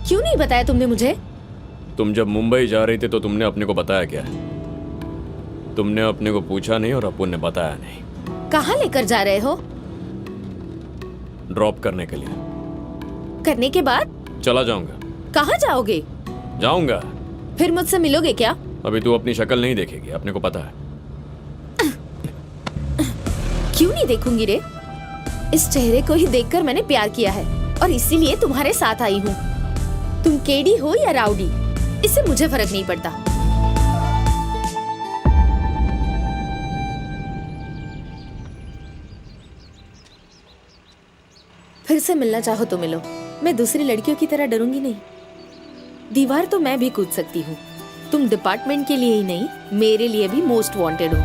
क्यों नहीं बताया तुमने मुझे? तुम जब मुंबई जा रही थी तो तुमने अपने को बताया क्या? तुमने अपने को पूछा नहीं और अपुन ने बताया नहीं। कहाँ लेकर जा रहे हो? ड्रॉप करने के लिए। करने के बाद चला जाऊंगा। कहाँ जाओगे? जाऊंगा। फिर मुझसे मिलोगे क्या? अभी तू अपनी शक्ल नहीं देखेगी, अपने को पता है। क्यों नहीं देखूंगी रे? इस चेहरे को ही देखकर मैंने प्यार किया है और इसीलिए तुम्हारे साथ आई हूँ। तुम केडी हो या राउडी, इससे मुझे फर्क नहीं पड़ता। फिर से मिलना चाहो तो मिलो, मैं दूसरी लड़कियों की तरह डरूंगी नहीं। दीवार तो मैं भी कूद सकती हूँ। तुम डिपार्टमेंट के लिए ही नहीं, मेरे लिए भी मोस्ट वांटेड हो।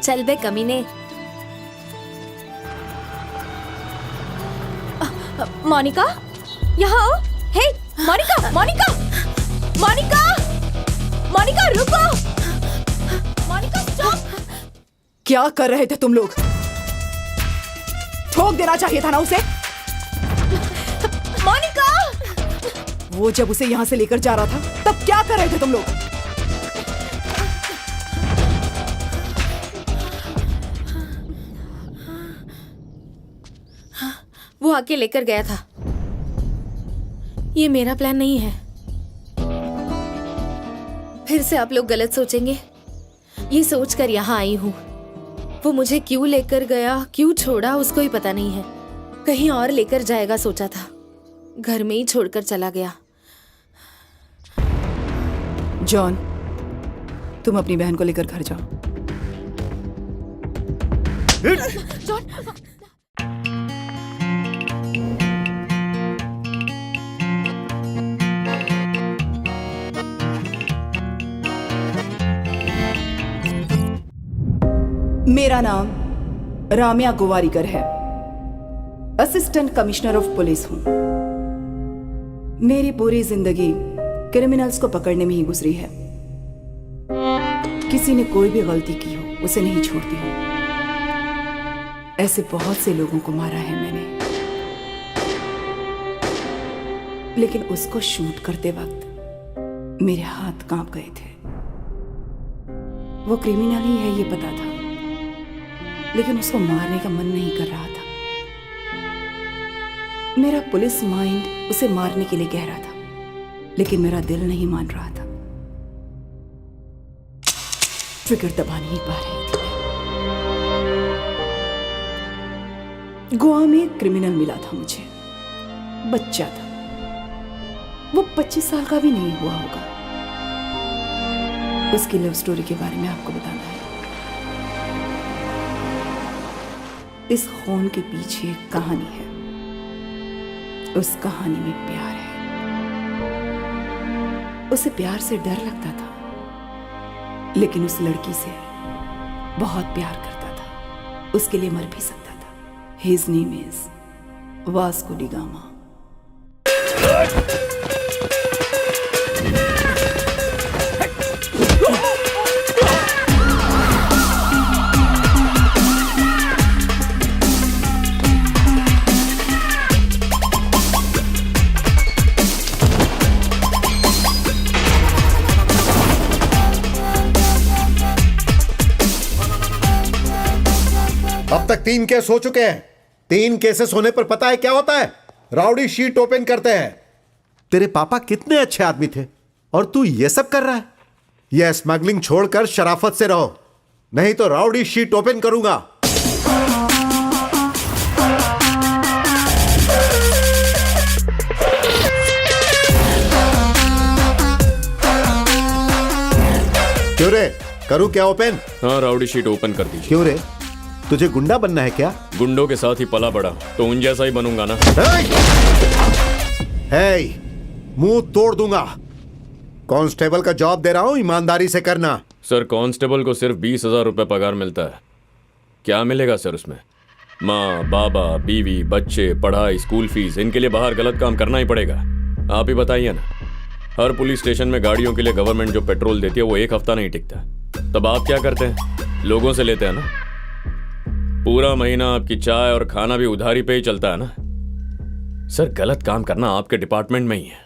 चल बे कमीने। मोनिका, यहाँ आओ। हे मोनिका, मोनिका, मोनिका, मोनिका रुको। मोनिका स्टॉप। क्या कर रहे थे तुम लोग? ठोक देना चाहिए था ना उसे। मोनिका! वो जब उसे यहाँ से लेकर जा रहा था तब क्या कर रहे थे तुम लोग? वो आके लेकर गया था। ये मेरा प्लान नहीं है। फिर से आप लोग गलत सोचेंगे। ये सोचकर यहाँ आई हूँ। वो मुझे क्यों लेकर गया, क्यों छोड़ा, उसको ही पता नहीं है। कहीं और लेकर जाएगा सोचा था, घर में ही छोड़कर चला गया। जॉन, तुम अपनी बहन को लेकर घर जाओ। जॉन! मेरा नाम राम्या गोवारीकर है। असिस्टेंट कमिश्नर ऑफ पुलिस हूं। मेरी पूरी जिंदगी क्रिमिनल्स को पकड़ने में ही गुजरी है। किसी ने कोई भी गलती की हो उसे नहीं छोड़ती हूं। ऐसे बहुत से लोगों को मारा है मैंने, लेकिन उसको शूट करते वक्त मेरे हाथ कांप गए थे। वो क्रिमिनल ही है ये पता था, लेकिन उसको मारने का मन नहीं कर रहा था। मेरा पुलिस माइंड उसे मारने के लिए कह रहा था, लेकिन मेरा दिल नहीं मान रहा था। ट्रिगर दबा नहीं पा रही थी। गोवा में एक क्रिमिनल मिला था मुझे, बच्चा था। वो 25 साल का भी नहीं हुआ होगा। उसकी लव स्टोरी के बारे में आपको बताना है। इस खून के पीछे एक कहानी है। उस कहानी में प्यार है। उसे प्यार से डर लगता था, लेकिन उस लड़की से बहुत प्यार करता था। उसके लिए मर भी सकता था। His name is Vasco D gamma. अब तक 3 केस हो चुके हैं। 3 केसेस होने पर पता है क्या होता है? राउडी शीट ओपन करते हैं। तेरे पापा कितने अच्छे आदमी थे और तू ये सब कर रहा है। यह स्मगलिंग छोड़कर शराफत से रहो, नहीं तो राउडी शीट ओपन करूंगा। क्यों रे, करूं क्या ओपन? हाँ, राउडी शीट ओपन कर दीजिए। क्यों रे, तुझे गुंडा बनना है क्या? गुंडों के साथ ही पला बड़ा, तो उन जैसा ही बनूंगा ना। मुंह तोड़ दूंगा। कांस्टेबल का जॉब दे रहा हूं, ईमानदारी से करना। सर, कांस्टेबल को सिर्फ 20,000 रुपए पगार मिलता है। क्या मिलेगा सर उसमें? माँ, बाबा, बीवी, बच्चे, पढ़ाई, स्कूल फीस, इनके लिए बाहर गलत काम करना ही पड़ेगा। आप ही बताइए ना। हर पुलिस स्टेशन में गाड़ियों के लिए गवर्नमेंट जो पेट्रोल देती है वो 1 हफ्ता नहीं टिकता। तब आप क्या करते हैं? लोगों से लेते हैं ना। पूरा महीना आपकी चाय और खाना भी उधारी पे ही चलता है ना। सर गलत काम करना आपके डिपार्टमेंट में ही है।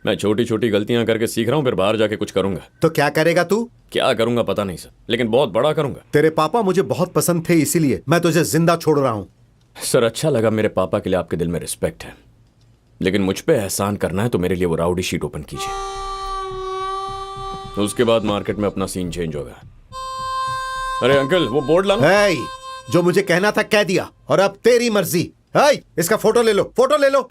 मैं छोटी छोटी गलतियां करके सीख रहा हूं, फिर बाहर जाके कुछ करूंगा। तो क्या करेगा तू? क्या करूंगा पता नहीं सर, लेकिन बहुत बड़ा करूंगा। तेरे पापा मुझे बहुत पसंद थे, इसीलिए मैं तुझे जिंदा छोड़ रहा हूं। सर अच्छा लगा, मेरे पापा के लिए आपके दिल में रिस्पेक्ट है, लेकिन मुझ पे एहसान करना है तो मेरे लिए वो राउडी शीट ओपन कीजिए। तो उसके बाद मार्केट में अपना सीन चेंज होगा। अरे अंकल वो बोर्ड लाना। हे, जो मुझे कहना था कह दिया, और अब तेरी मर्जी। हे, इसका फोटो ले लो, फोटो ले लो।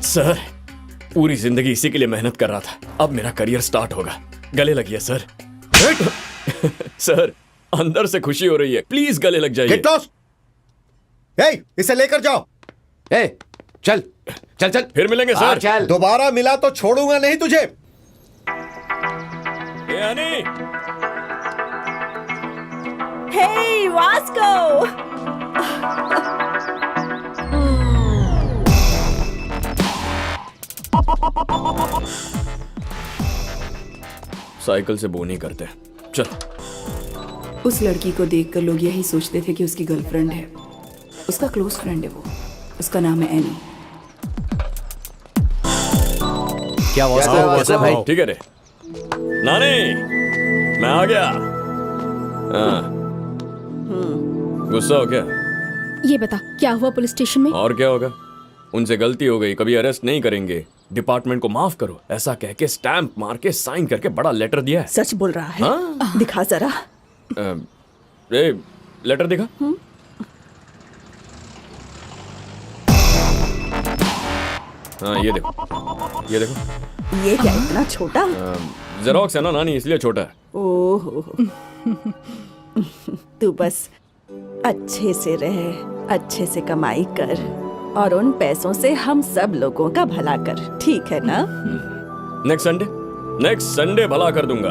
सर पूरी जिंदगी इसी के लिए मेहनत कर रहा था, अब मेरा करियर स्टार्ट होगा। गले लगिए सर। सर अंदर से खुशी हो रही है, प्लीज गले लग जाइए। Get lost. हे, इसे लेकर जाओ। ए, चल चल चल, फिर मिलेंगे सर। चल। दोबारा मिला तो छोड़ूंगा नहीं तुझे। ए अनी, Hey, Vasco! साइकिल से बोनी करते हैं, चल। उस लड़की को देखकर लोग यही सोचते थे कि उसकी गर्लफ्रेंड है। उसका क्लोज फ्रेंड है वो। उसका नाम है एनी। क्या वास्ता भाई? ठीक है रे नानी, मैं आ गया। हाँ। गुस्सा हो क्या? ये बता क्या हुआ पुलिस स्टेशन में? और क्या होगा, उनसे गलती हो गई, कभी अरेस्ट नहीं करेंगे, डिपार्टमेंट को माफ करो, ऐसा कह के स्टैंप मार के साइन करके बड़ा लेटर दिया है। सच बोल रहा है? हाँ? दिखा जरा। ए, लेटर दिखा। हाँ ये देखो, ये देखो। ये क्या इतना छोटा? जेरोक्स है ना नानी, इसलिए छोटा है। ओहो। तू बस अच्छे से रहे, अच्छे से कमाई कर, और उन पैसों से हम सब लोगों का भला कर, ठीक है ना? नेक्स्ट संडे भला कर दूंगा,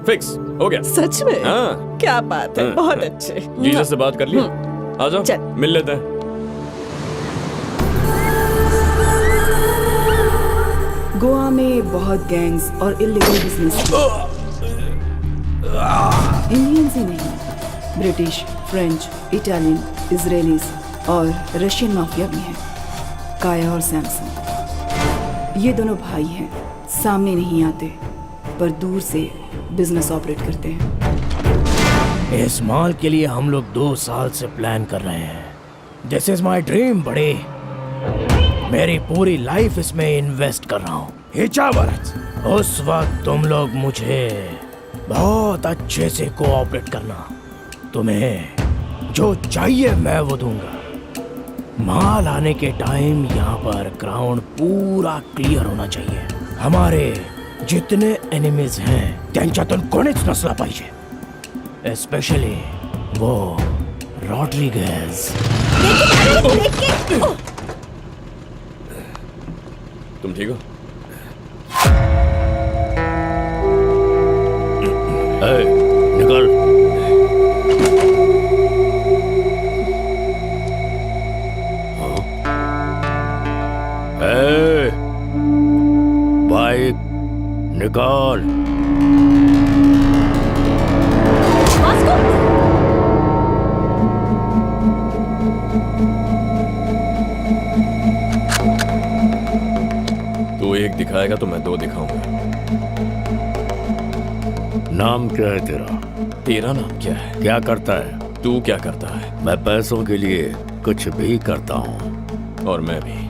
फिक्स हो गया। सच में? हाँ। क्या बात है, बहुत अच्छे। जीसस से बात कर लिया, आ जाओ चल। मिल लेते हैं। गोवा में बहुत गैंग्स और इलीगल बिजनेस इंडियंस ही नहीं, ब्रिटिश, फ्रेंच, इटालियन, इजरायलीज और रशियन माफिया भी हैं। काया और सैमसन ये दोनों भाई हैं, सामने नहीं आते पर दूर से बिजनेस ऑपरेट करते हैं। इस मॉल के लिए हम लोग 2 साल से प्लान कर रहे हैं। दिस इज माई ड्रीम बड़े, मेरी पूरी लाइफ इसमें इन्वेस्ट कर रहा हूँ। उस वक्त तुम लोग मुझे बहुत अच्छे से कोऑपरेट करना, तुम्हें जो चाहिए मैं वो दूंगा। माल आने के टाइम यहाँ पर ग्राउंड पूरा क्लियर होना चाहिए। हमारे जितने एनिमीज हैं त्यांच्यातून कोणीच नसला पाहिजे, स्पेशली वो रॉड्रिगेज। तुम ठीक हो? निकल। बाइक निकाल। तू एक दिखाएगा तो मैं 2 दिखाऊंगा। नाम क्या है तेरा? तेरा नाम क्या है? क्या करता है? तू क्या करता है? मैं पैसों के लिए कुछ भी करता हूँ। और मैं भी।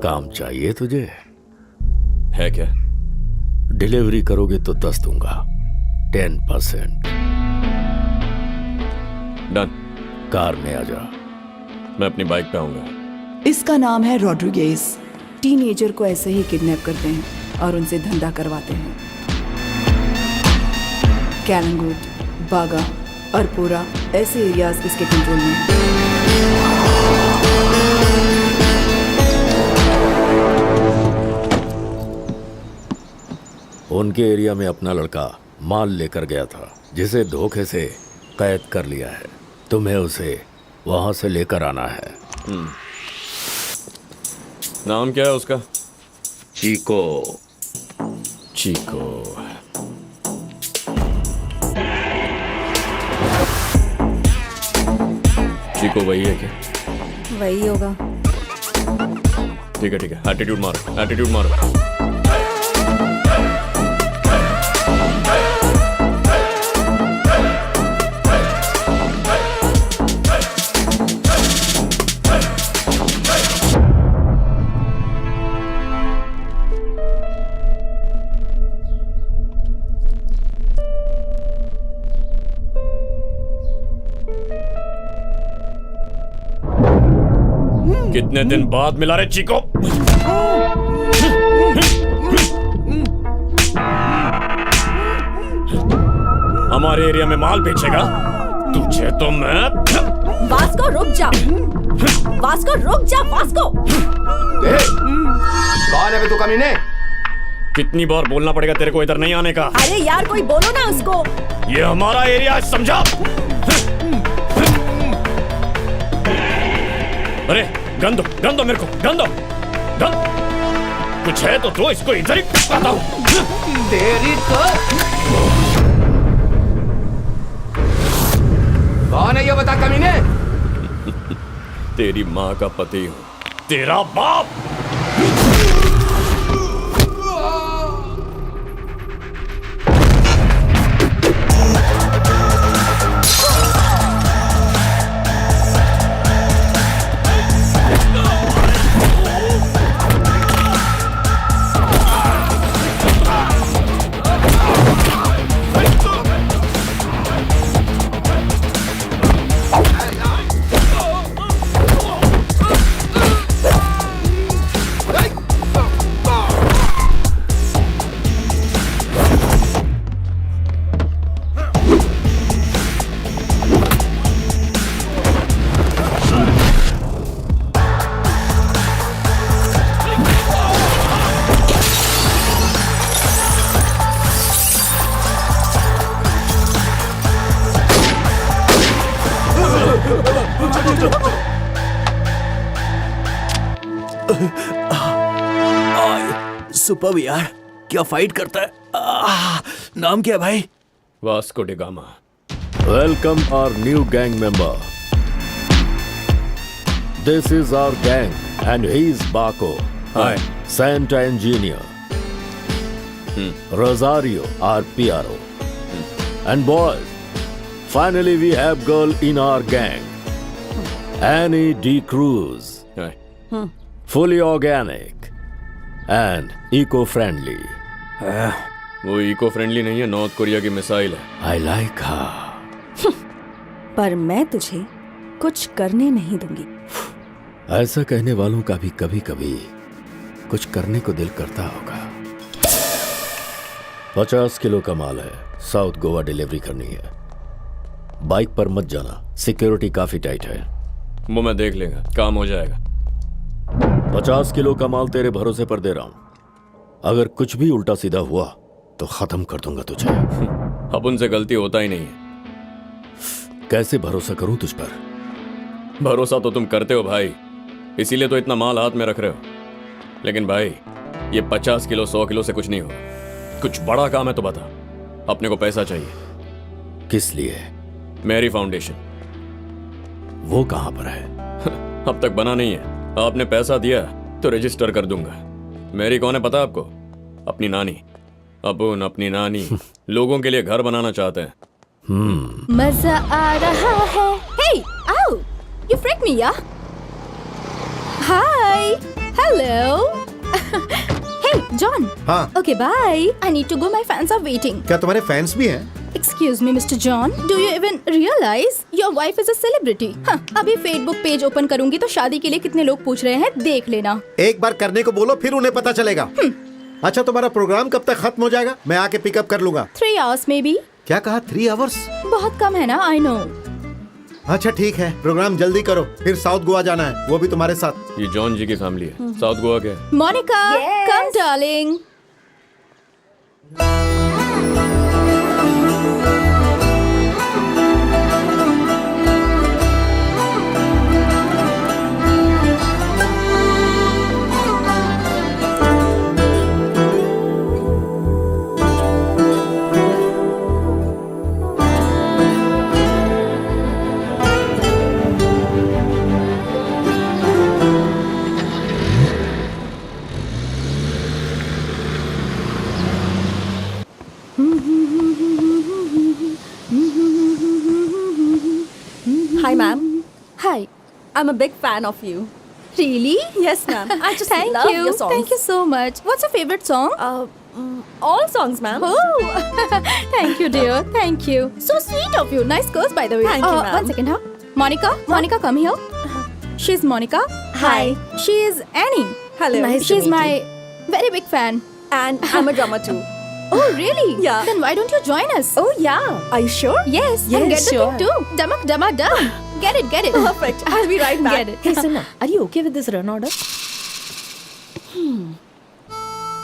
काम चाहिए तुझे? है क्या? डिलीवरी करोगे तो 10 दूंगा, 10%। डन। कार में आ जा। मैं अपनी बाइक पे आऊंगा। इसका नाम है रॉड्रिगेज। टीनेजर को ऐसे ही किडनैप करते हैं और उनसे धंधा करवाते हैं। कैलंगुट, बागा, अरपोरा ऐसे एरियाज इसके कंट्रोल में हैं। उनके एरिया में अपना लड़का माल लेकर गया था, जिसे धोखे से कैद कर लिया है। तुम्हें उसे वहां से लेकर आना है। नाम क्या है उसका? चीको। चीको। चीको वही है क्या? वही होगा। ठीक है, एटीट्यूड मारो, एटीट्यूड मारो। कितने दिन बाद मिला रे चीको? हमारे एरिया में माल बेचेगा? तुझे तो मैं... वास्को रुक जा, वास्को रुक जा, वास्को। कौन है बे तू कमीने? कितनी बार बोलना पड़ेगा तेरे को इधर नहीं आने का? अरे यार कोई बोलो ना उसको। ये हमारा एरिया है, समझा? अरे गन दो मेरे को, गन कुछ है तो दो, इसको इधर ही टपकाता हूं। तेरी तो कौन है ये बता कमीने? तेरी माँ का पति हूं, तेरा बाप। सुपर यार, क्या फाइट करता है। नाम क्या है भाई? Vasco D gamma. Welcome our new gang member. This is our gang and he's Baco. Hi. Santa Engineer. Rosario, our PRO. And boys, finally we have girl in our gang. Annie D. Cruz. Hi. Fully organic and eco-friendly. वो eco friendly नहीं है, north Korea की missile है। I like her. पर मैं तुझे कुछ करने नहीं दूंगी। ऐसा कहने वालों का भी कभी कभी कुछ करने को दिल करता होगा। 50 किलो का माल है, साउथ गोवा डिलीवरी करनी है। बाइक पर मत जाना, सिक्योरिटी काफी टाइट है। वो मैं देख लेगा, काम हो जाएगा। 50 किलो का माल तेरे भरोसे पर दे रहा हूं। अगर कुछ भी उल्टा सीधा हुआ तो खत्म कर दूंगा तुझे। अब उनसे गलती होता ही नहीं है। कैसे भरोसा करूं तुझ पर? भरोसा तो तुम करते हो भाई, इसीलिए तो इतना माल हाथ में रख रहे हो। लेकिन भाई ये 50 किलो 100 किलो से कुछ नहीं होगा। कुछ बड़ा काम है तो बता। अपने को पैसा चाहिए। किस लिए? मेरी फाउंडेशन। वो कहां पर है? अब तक बना नहीं है। आपने पैसा दिया तो रजिस्टर कर दूंगा। मेरी कौन है पता आपको? अपनी नानी। अपुन अपनी नानी लोगों के लिए घर बनाना चाहते हैं। मजा आ रहा है। Hey, ow! You freaked me, yeah? Hi, hello. Hey, John. हाँ। Okay, bye. I need to go. My fans are waiting. क्या तुम्हारे फैंस भी हैं? Excuse me, Mr. John. Do you even realize your wife is a celebrity? हाँ, अभी Facebook page open करूंगी तो शादी के लिए कितने लोग पूछ रहे हैं, देख लेना। एक बार करने को बोलो फिर उन्हें पता चलेगा। अच्छा, तुम्हारा प्रोग्राम कब तक खत्म हो जाएगा? मैं आके पिकअप कर लूंगा। 3 hours maybe. क्या कहा? 3 आवर्स? बहुत कम है ना, I know. अच्छा ठीक है, प्रोग्राम जल्दी करो, फिर साउथ गोवा जाना है, वो भी तुम्हारे साथ। ये जॉन जी की फैमिली है। साउथ गोवा के। Monica, come darling. Hi, ma'am. Hi. I'm a big fan of you. Really? Yes, ma'am. I just Thank love you. your songs. Thank you so much. What's your favorite song? All songs, ma'am. Oh, thank you, dear. Thank you. So sweet of you. Nice girls, by the way. Thank you, ma'am. One second, huh? Monica, Monica, come here. She's Monica. Hi. She is Annie. Hello. Nice to She's meet my very big fan. And I'm a drummer too. Oh, really? Yeah. Then why don't you join us? Oh, yeah. Are you sure? Yes. Yes, and get sure. the thing too. Damak, damak, dum. Get it, get it. Perfect. I'll be right back. Get it. Hey, Sunna, are you okay with this run order?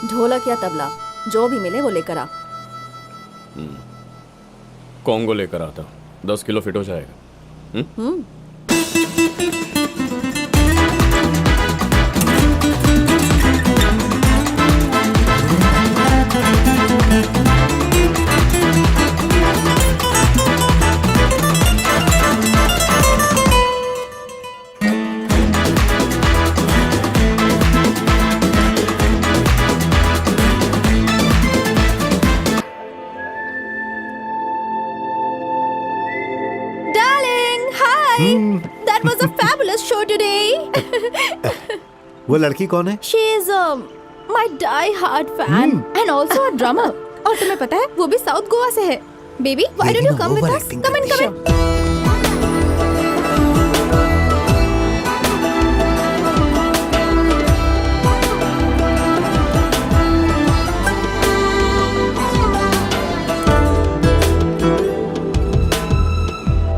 ढोलक या तबला जो भी मिले वो लेकर आ. Congo लेकर आता हूँ, 10 किलो फिट हो जाएगा. Darling, hi. That was a fabulous show today. वो लड़की कौन है? She is my die-hard fan and also a drummer. और तुम्हें पता है वो भी साउथ गोवा से है. Baby, why don't you come with us? Come in, come in.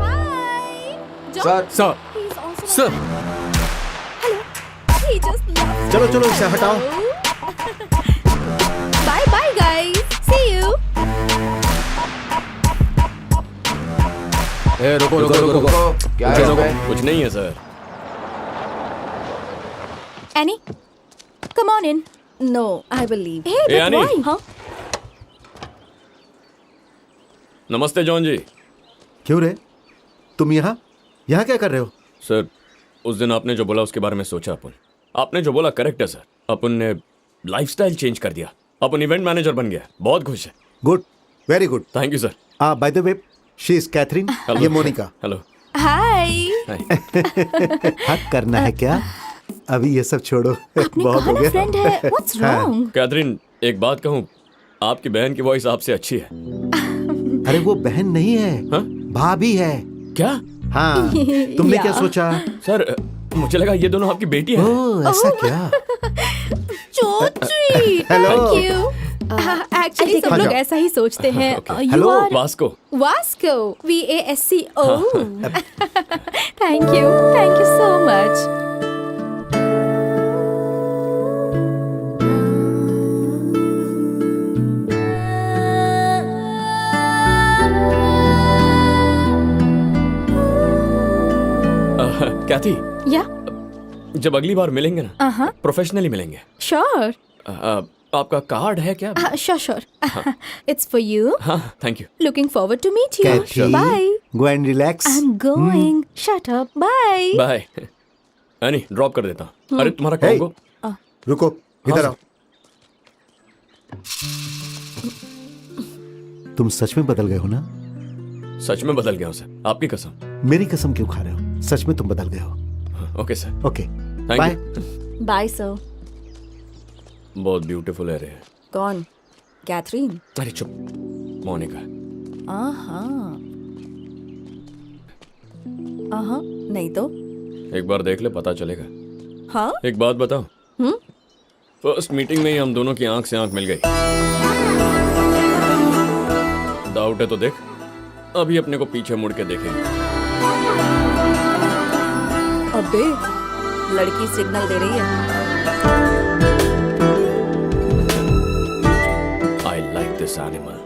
Hi. John, sir he's also my sir, Hello. He just loves चलो चलो इसे हटाओ. Bye bye guys. See you. ए रुको रुको रुको रुको क्या है इसमें? कुछ नहीं है sir. Annie, come on in. No, I will leave. Hey, but Annie. why? Huh? नमस्ते जॉन जी. क्यों रे? तुम यहाँ क्या कर रहे हो? सर, उस दिन आपने जो बोला उसके बारे में सोचा अपन. आपने जो बोला करेक्ट है सर. अपन ने लाइफस्टाइल चेंज कर दिया. अपन इवेंट मैनेजर बन गया. बहुत खुश है. Good, very good. Thank you sir. Bye the way, she is Catherine, ये मोनिका. हेलो. Hi. हक करना है क्या? अभी ये सब छोड़ो. आपने बहुत कहा हो ना गया. फ्रेंड है. What's wrong? कैथरीन, एक बात कहूँ, आपकी बहन की वॉइस आपसे अच्छी है. अरे वो बहन नहीं है, हाँ? भाभी है. क्या? हाँ, तुमने क्या सोचा? सर, मुझे लगा ये दोनों आपकी बेटी है. ओह, ऐसा क्या? So sweet. Hello. Thank you. Actually सब हाँ, लोग जाओ. ऐसा ही सोचते हैं. You Hello. are Vasco. Vasco. VASCO. Thank you. Thank you so much. Cathy, Yeah. जब अगली बार मिलेंगे ना, Uh-huh. प्रोफेशनली मिलेंगे. Sure. आपका कार्ड है क्या? Sure. It's for you. हाँ, thank you. Looking forward to meet you. Cathy, Bye. go and relax. I'm going. Shut up. Bye. Bye. Annie, drop कर देता हूँ. अरे तुम्हारा Hey. कॉन्गो. रुको, इधर हाँ, आओ. तुम सच में बदल गए हो ना? सच में बदल गया हूँ सर. आपकी कसम. मेरी कसम क्यों खा रहे हो? सच में तुम बदल गए हो. Okay sir. Okay, thank bye. You. Bye, sir. बहुत ब्यूटीफुल है रे. कौन? कैथरीन. अरे चुप. मोनिका. नहीं तो. एक बार देख ले, पता चलेगा. हाँ? एक बात बताओ. फर्स्ट मीटिंग में ही हम दोनों की आंख से आंख मिल गई. डाउट है तो देख. अभी अपने को पीछे मुड़ के देखेंगे. अबे, लड़की सिग्नल दे रही है. I like this animal.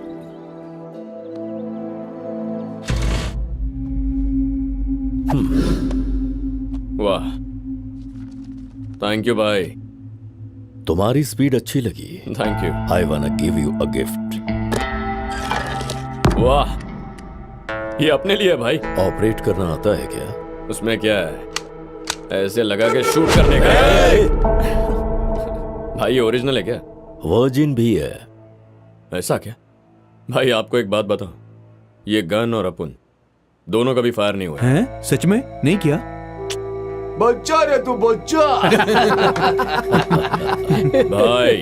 वाह. थैंक यू भाई. तुम्हारी स्पीड अच्छी लगी. Thank you. आई वाना गिव यू अ गिफ्ट. वाह, ये अपने लिए है भाई. ऑपरेट करना आता है क्या? उसमें क्या है, ऐसे लगा के शूट करने का है. भाई ये ओरिजिनल है क्या? वर्जिन भी है. ऐसा क्या? भाई आपको एक बात बताऊं, ये गन और अपुन दोनों कभी फायर नहीं हुए। हैं? सच में नहीं किया? बच्चा रे तू बच्चा। भाई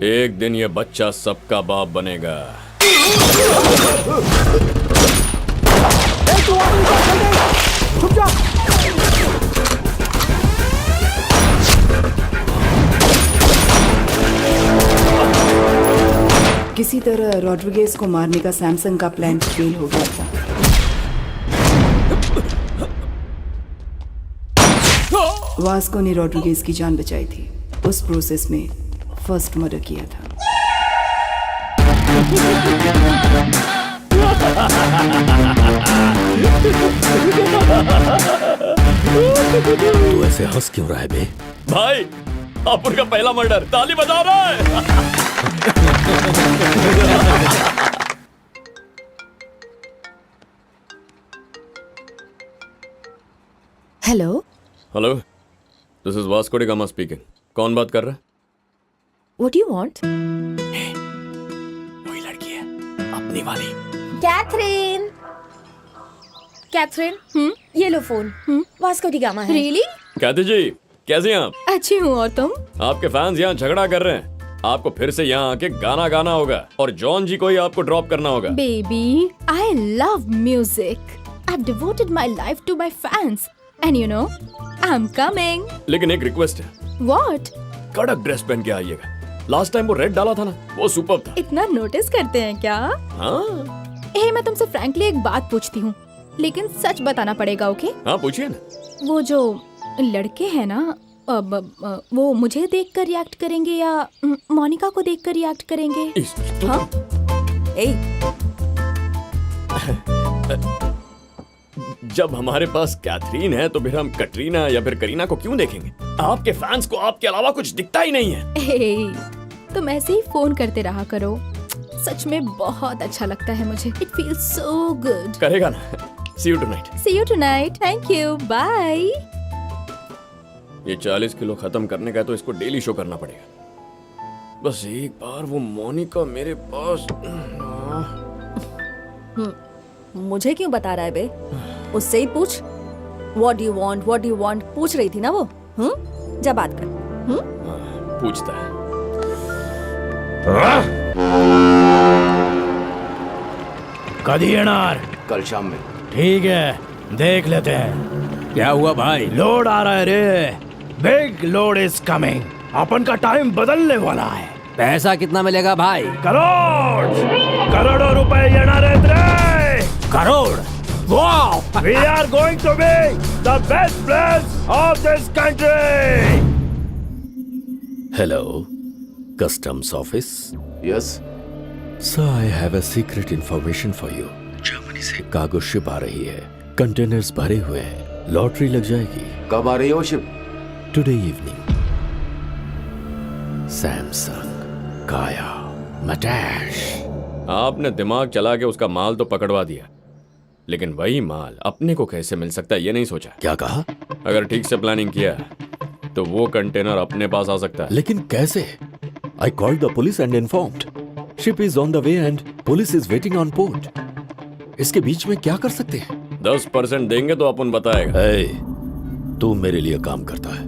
एक दिन ये बच्चा सबका बाप बनेगा। किसी तरह रॉड्रिगेज को मारने का सैमसंग का प्लान फेल हो गया था। वास्को ने रॉड्रिगेज की जान बचाई थी। उस प्रोसेस में फर्स्ट मर्डर किया था। तू ऐसे हंस क्यों रहा है बे? भाई अपुन का पहला मर्डर, ताली बजा रहा है। Hello, hello, this is Vasco D gamma speaking. कौन बात कर रहा है? What do you want? वही लड़की है, अपनी वाली। कैथरीन, कैथरीन, ये लो फोन। वास्को डी गामा है। रियली? कहते जी कैसे हैं आप? अच्छी हूँ, और तुम? आपके फैंस यहाँ झगड़ा कर रहे हैं। आपको फिर से यहाँ आके गाना गाना होगा और जॉन जी को ही आपको ड्रॉप करना होगा। Baby, I love music. I've devoted my life to my fans. And you know, I'm coming. लेकिन एक रिक्वेस्ट है, What? कड़क ड्रेस पहन के आइएगा। लास्ट टाइम वो रेड डाला था ना, वो सुपर्ब था। इतना नोटिस करते हैं क्या? हाँ मैं तुमसे फ्रैंकली एक बात पूछती हूँ, लेकिन सच बताना पड़ेगा, ओके? हाँ पूछिए ना। वो जो लड़के हैं ना, वो मुझे देखकर रिएक्ट करेंगे या मोनिका को देखकर रिएक्ट करेंगे? हाँ? जब हमारे पास कैथरीन है तो फिर हम कटरीना या फिर करीना को क्यों देखेंगे? आपके फैंस को आपके अलावा कुछ दिखता ही नहीं है। तुम ऐसे ही फोन करते रहा करो, सच में बहुत अच्छा लगता है मुझे। It feels so good. करेगा ना? See you tonight. See you tonight. Thank you. Bye. ये 40 किलो खत्म करने का है तो इसको डेली शो करना पड़ेगा। बस एक बार वो मोनिका मेरे पास। मुझे क्यों बता रहा है बे? उससे ही पूछ। What do you want? पूछ रही थी ना वो। जा बात कर। पूछता है। कदी येणार? कल शाम में। ठीक है, देख लेते हैं। क्या हुआ भाई? लोड आ रहा है रे। Big load is coming. अपन का टाइम बदलने वाला है। पैसा कितना मिलेगा भाई? करोड़ों रुपए येणार आहेत रे। करोड़? वाह! We are going to be the best place of this country. Hello, customs office. Yes. Sir, I have a secret information for you. Germany से कार्गो शिप आ रही है, कंटेनर्स भरे हुए हैं, लॉटरी लग जाएगी। कब आ रही हो शिप? Today evening. सैमसंग, काया, मटैश। आपने दिमाग चला के उसका माल तो पकड़वा दिया, लेकिन वही माल अपने को कैसे मिल सकता है ये नहीं सोचा। क्या कहा? अगर ठीक से प्लानिंग किया तो वो कंटेनर अपने पास आ सकता है। लेकिन कैसे? I called the police and informed. Ship is on the way and police is waiting on port. इसके बीच में क्या कर सकते हैं? 10% देंगे तो अपन बताएगा। Hey, तू मेरे लिए काम करता है,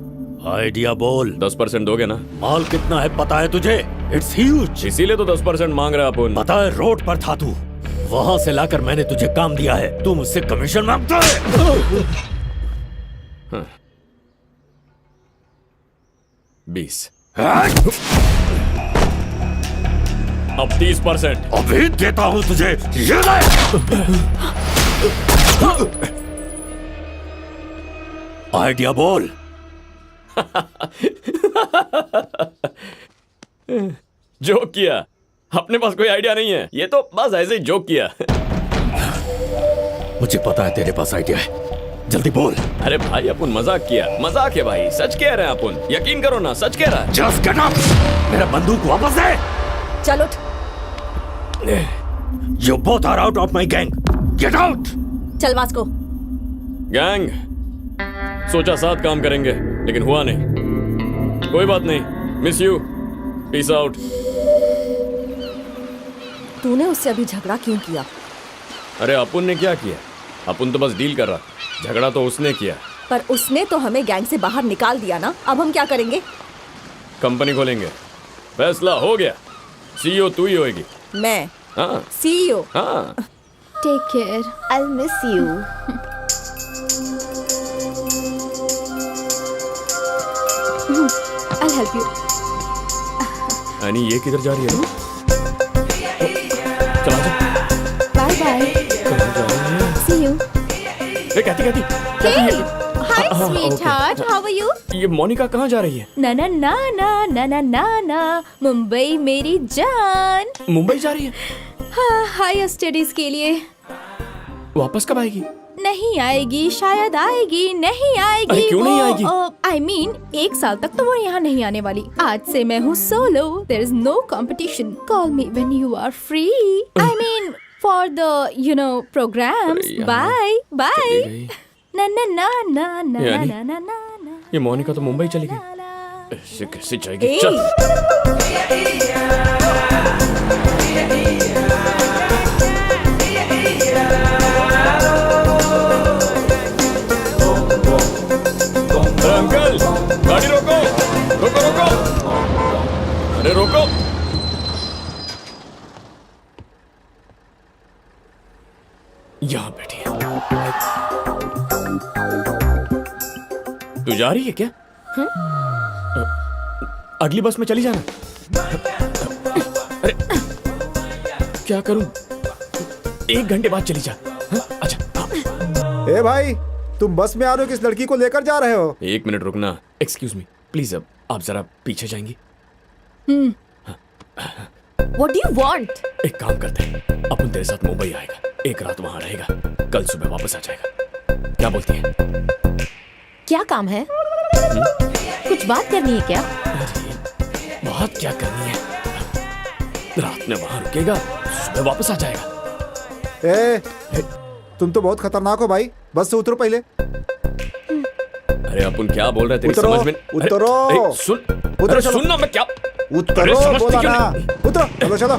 आइडिया बोल। 10% दोगे ना? माल कितना है पता है तुझे? It's huge. इसीलिए तो 10% मांग रहा है अपन। पता है रोड पर था तू, वहां से लाकर मैंने तुझे काम दिया है, तू मुझसे कमीशन मांगता है। 20। अब 30%। अभी देता हूं तुझे, ये ले। आइडिया बोल। जोक किया, अपने पास कोई आइडिया नहीं है, ये तो बस ऐसे ही जोक किया। मुझे पता है तेरे पास आइडिया है, जल्दी बोल। अरे भाई अपन मजाक किया, मजाक है भाई, सच कह रहे हैं अपन, यकीन करो ना, सच कह रहा है। Just get up! मेरा बंदूक वापस दे। चल उठ। You both are out of my gang. Get out! चल वास्को। गैंग, सोचा साथ काम करेंगे, लेकिन हुआ नहीं। कोई बात नहीं, मिस यू, पीस आउट। तूने उससे अभी झगड़ा क्यों किया? अरे अपुन ने क्या किया? अपुन तो बस डील कर रहा, झगड़ा तो उसने किया। पर उसने तो हमें गैंग से बाहर निकाल दिया ना, अब हम क्या करेंगे? कंपनी खोलेंगे, फैसला हो गया। सीईओ तू ही होएगी। मैं हाँ सीईओ? हाँ। Take care, I miss you. I help you. यानी ये किधर जा रही है? चला जा। Bye bye, see you. कहती hi sweetheart, how are you? ये मोनिका कहाँ जा रही है? ना ना ना ना ना ना ना ना, मुंबई मेरी जान। मुंबई जा रही है? हाँ, हायर स्टडीज के लिए। वापस कब आएगी? नहीं आएगी, शायद आएगी, नहीं आएगी। अरे क्यों नहीं आएगी? I mean, 1 साल तक तो वो यहाँ नहीं आने वाली। आज से मैं हूँ solo, there is no competition. Call me when you are free. I mean, for the, programs. अरे यार, Bye, bye. चली गई। ना ना ना ना ना यानी? ना ना ना ना। ये मोनिका तो मुंबई चली गई। ऐसे कैसे जाएगी? ए! चल। अरे अंकल, गाड़ी रोको, रोको रोको, अरे रोको। यहाँ बैठी है। तू जा रही है क्या? अगली बस में चली जाना। अरे क्या करूं? 1 घंटे बाद चली जा। हाँ? अच्छा हाँ। ए भाई, तुम बस में आ रहे हो, किस लड़की को लेकर जा रहे हो? 1 मिनट रुकना। एक्सक्यूज मी प्लीज, अब आप जरा पीछे जाएंगी? What do you want? एक काम करते हैं, अपन तेरे साथ मुंबई आएगा, 1 रात वहां रहेगा, कल सुबह वापस आ जाएगा। क्या बोलती है? क्या काम है? कुछ बात करनी है क्या? अरे बात क्या करनी है? रात में वहां रुकेगा, सुबह वापस आ जाएगा। ए, तुम तो बहुत खतरनाक हो भाई, बस से उतरो पहले। अरे अपन क्या बोल रहे हैं? तेरी उतरो, समझ में उतरो। अरे, सुन, उतरो, अरे चलो। सुन ना, मैं क्या उतरो, अरे समझती बोला क्यों ना। नहीं? उतरो, चलो चलो।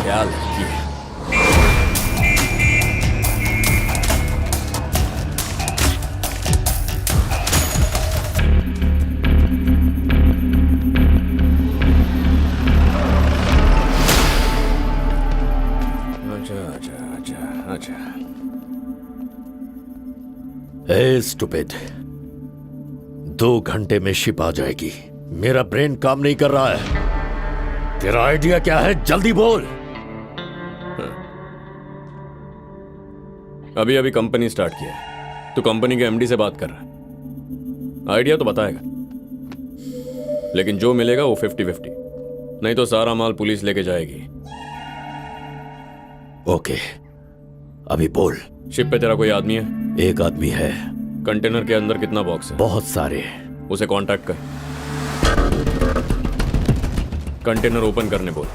क्या लड़की है? अच्छा। ए स्टूपिड, 2 घंटे में शिप आ जाएगी। मेरा ब्रेन काम नहीं कर रहा है। तेरा आइडिया क्या है? जल्दी बोल। अभी अभी कंपनी स्टार्ट किया है, तो कंपनी के एमडी से बात कर रहा है। आइडिया तो बताएगा, लेकिन जो मिलेगा वो 50-50, नहीं तो सारा माल पुलिस लेके जाएगी। ओके, अभी बोल। शिप पे तेरा कोई आदमी है? 1 आदमी है। कंटेनर के अंदर कितना बॉक्स है? बहुत सारे। उसे कांटेक्ट कर, कंटेनर ओपन करने बोल।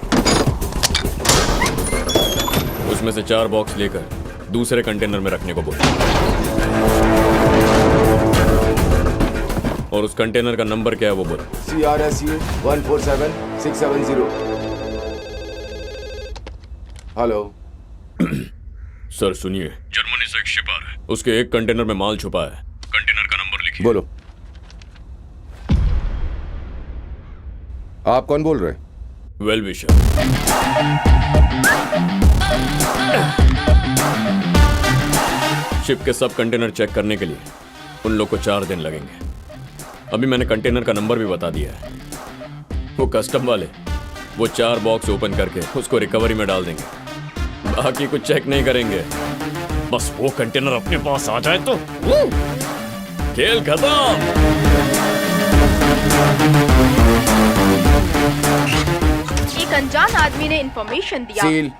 उसमें से 4 बॉक्स लेकर दूसरे कंटेनर में रखने को बोल, और उस कंटेनर का नंबर क्या है वो बोल। CRSU 147670। हेलो सर सुनिए, जर्मनी से एक शिप आ रहा है, उसके एक कंटेनर में माल छुपा है। कंटेनर का नंबर लिखिए। बोलो। आप कौन बोल रहे हैं? Well wisher. शिप के सब कंटेनर चेक करने के लिए उन लोग को 4 दिन लगेंगे। अभी मैंने कंटेनर का नंबर भी बता दिया है। वो कस्टम वाले वो 4 बॉक्स ओपन करके उसको रिकवरी में डाल देंगे, बाकी कुछ चेक नहीं करेंगे। बस वो कंटेनर अपने पास आ जाए तो खेल खत्म। एक अनजान आदमी ने इंफॉर्मेशन दिया सील।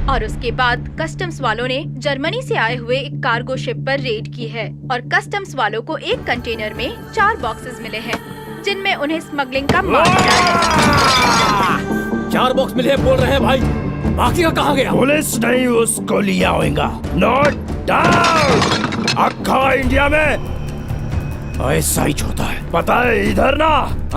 और उसके बाद कस्टम्स वालों ने जर्मनी से आए हुए एक कार्गो शिप पर रेड की है और कस्टम्स वालों को एक कंटेनर में 4 बॉक्सेस मिले हैं जिनमें उन्हें स्मगलिंग का माल मिला है। 4 बॉक्स मिले बोल रहे हैं भाई, बाकी का कहाँ गया? पुलिस नहीं उसको लिया होगा। Note down. अक्खा इंडिया में ऐसा ही होता है। पता है, इधर ना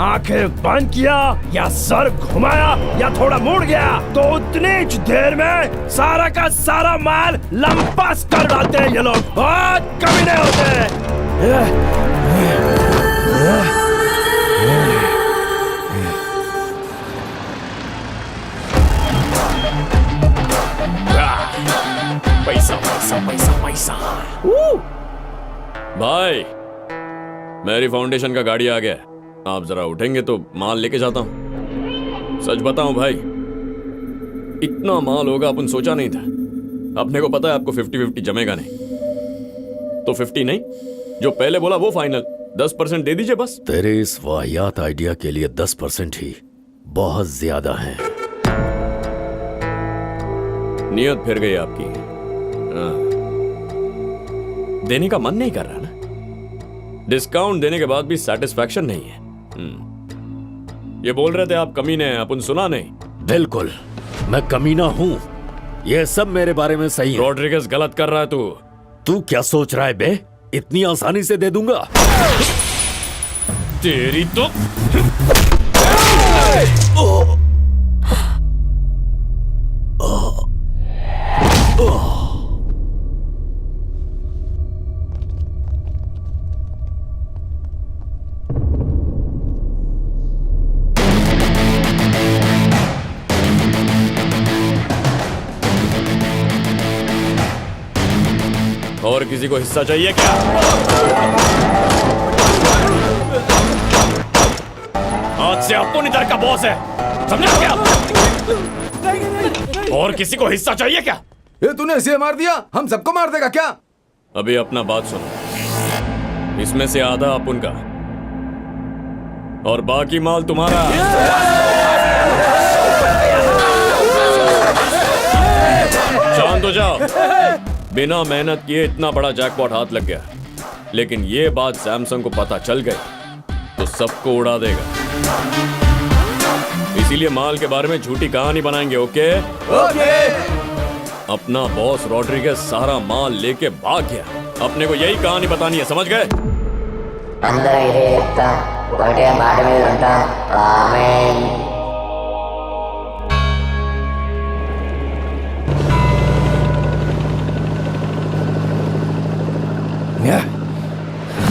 आंखें बंद किया या सर घुमाया या थोड़ा मुड़ गया तो उतनी ही देर में सारा का सारा माल लंपास कर डालते हैं ये लोग। बहुत कमीने होते हैं। पैसा पैसा पैसा पैसा। भाई, मेरी फाउंडेशन का गाड़ी आ गया। आप जरा उठेंगे तो माल लेके जाता हूं। सच बताऊं भाई, इतना माल होगा अपन सोचा नहीं था। अपने को पता है आपको 50-50 जमेगा नहीं, तो 50 नहीं, जो पहले बोला वो फाइनल। 10% दे दीजिए बस। तेरे इस वाहियात आइडिया के लिए 10% ही बहुत ज्यादा है। नियत फिर गई आपकी। देने का मन नहीं कर रहा ना। डिस्काउंट देने के बाद भी सेटिस्फैक्शन नहीं है। ये बोल रहे थे आप कमीने हैं, अपन सुना नहीं। बिल्कुल, मैं कमीना हूँ। ये सब मेरे बारे में सही है। रॉड्रिगेज गलत कर रहा है। तू क्या सोच रहा है बे? इतनी आसानी से दे दूंगा? तेरी तो और किसी को हिस्सा चाहिए क्या? आज से अपन इधर का बॉस है, समझा क्या? और किसी को हिस्सा चाहिए क्या? ये तूने ऐसे मार दिया, हम सबको मार देगा क्या? अभी अपना बात सुनो। इसमें से आधा अपन का और बाकी माल तुम्हारा। शांत हो जाओ। बिना मेहनत किए इतना बड़ा जैकपॉट हाथ लग गया, लेकिन ये बात सैमसंग को पता चल गई तो सबको उड़ा देगा। इसीलिए माल के बारे में झूठी कहानी बनाएंगे। ओके? अपना बॉस रॉड्रिगेज सारा माल लेके भाग गया। अपने को यही कहानी बतानी है, समझ गए?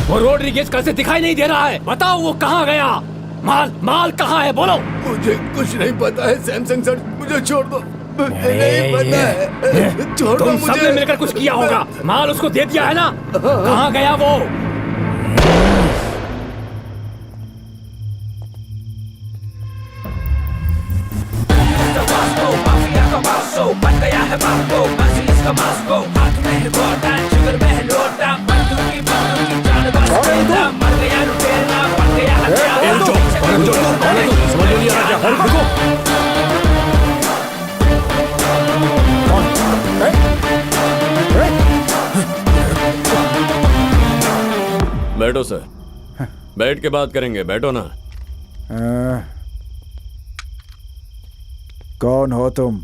वो रॉड्रिगेज कल से दिखाई नहीं दे रहा है। बताओ वो कहाँ गया? माल कहाँ है? बोलो। मुझे कुछ नहीं पता है सैमसंग सर, मुझे छोड़ दो। नहीं पता है, छोड़ दो तुम मुझे। सबने मिलकर कुछ किया होगा। माल उसको दे दिया है ना? कहाँ गया वो? बैठो सर, बैठ के बात करेंगे। बैठो ना। कौन हो तुम?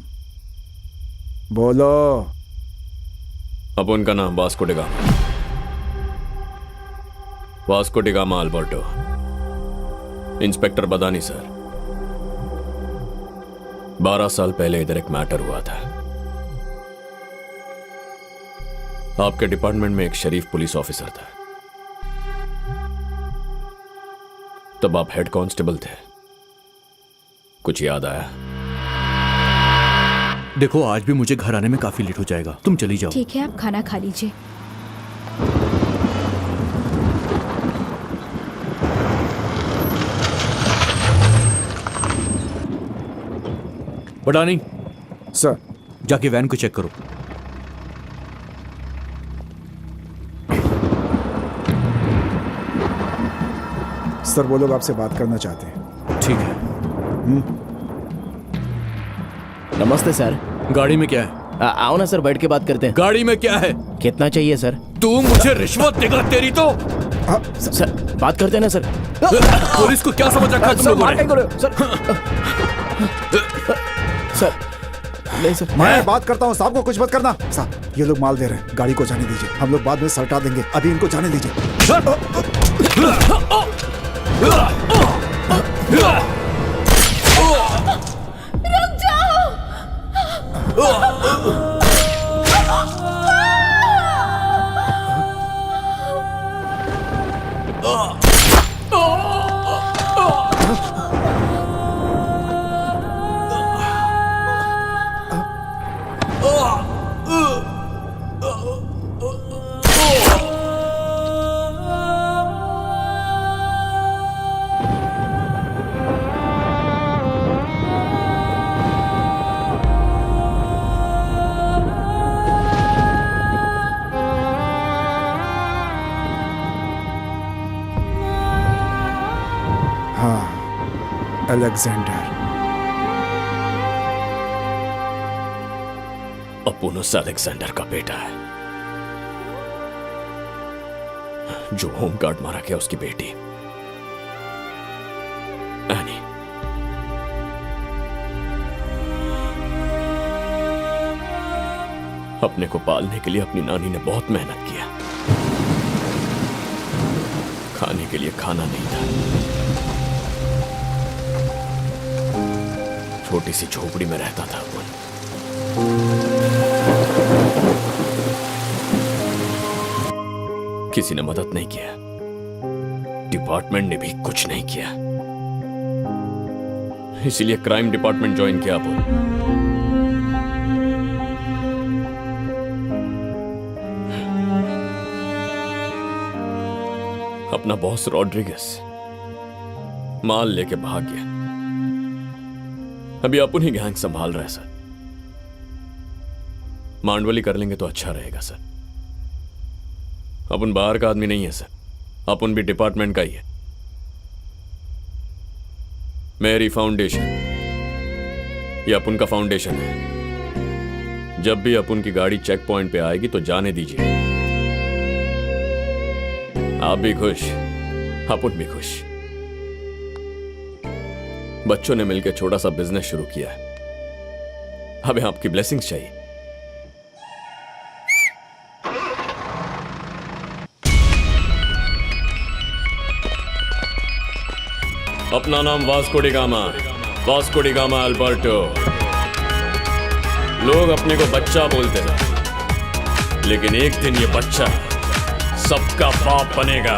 बोलो। अब उनका नाम Vasco D gamma. Vasco D gamma Alberto. Inspector बदानी सर। 12 साल पहले इधर एक मैटर हुआ था। आपके डिपार्टमेंट में एक शरीफ पुलिस ऑफिसर था। तब आप हेड कांस्टेबल थे। कुछ याद आया? देखो, आज भी मुझे घर आने में काफी लेट हो जाएगा। तुम चली जाओ। ठीक है, आप खाना खा लीजिए। बडानी, सर। जाके वैन को चेक करो। सर, वो लोग आपसे बात करना चाहते हैं। ठीक है। नमस्ते सर। गाड़ी में क्या है? आओ ना सर, बैठ के बात करते हैं। गाड़ी में क्या है? कितना चाहिए सर? तू मुझे रिश्वत देगा? तेरी तो। सर बात करते हैं ना सर। पुलिस को क्या समझ रखा तुम लोगों ने? सर नहीं सर, मैं बात करता हूँ। साहब को कुछ मत करना। साहब, ये लोग माल दे रहे हैं, गाड़ी को जाने दीजिए। हम लोग बाद में सलटा देंगे, अभी इनको जाने दीजिए। रुक जाओ। हाँ, अलेक्जेंडर। अपोलोस अलेक्जेंडर का बेटा है, जो होमगार्ड मारा गया उसकी बेटी एनी। अपने को पालने के लिए अपनी नानी ने बहुत मेहनत किया। खाने के लिए खाना नहीं था, छोटी सी झोपड़ी में रहता था वो। किसी ने मदद नहीं किया, डिपार्टमेंट ने भी कुछ नहीं किया, इसलिए क्राइम डिपार्टमेंट ज्वाइन किया अपुन। अपना बॉस रॉड्रिगेस माल लेके भाग गया। अभी अपुन ही गैंग संभाल रहा है सर। मांडवली कर लेंगे तो अच्छा रहेगा सर। अपुन बाहर का आदमी नहीं है सर, अपुन भी डिपार्टमेंट का ही है। मेरी फाउंडेशन ये अपुन का फाउंडेशन है। जब भी अपुन की गाड़ी चेक पॉइंट पे आएगी तो जाने दीजिए। आप भी खुश, अपुन भी खुश। बच्चों ने मिलकर छोटा सा बिजनेस शुरू किया है। हमें आपकी ब्लेसिंग्स चाहिए। अपना नाम Vasco D gamma, Vasco D gamma Alberto. लोग अपने को बच्चा बोलते हैं, लेकिन एक दिन ये बच्चा सबका बाप बनेगा।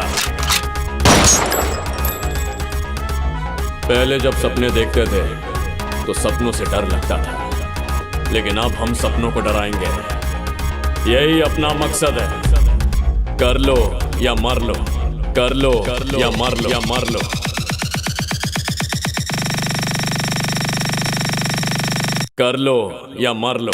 पहले जब सपने देखते थे तो सपनों से डर लगता था, लेकिन अब हम सपनों को डराएंगे। यही अपना मकसद है। कर लो या मर लो, कर लो या मर लो, या मर लो। कर लो या मर लो।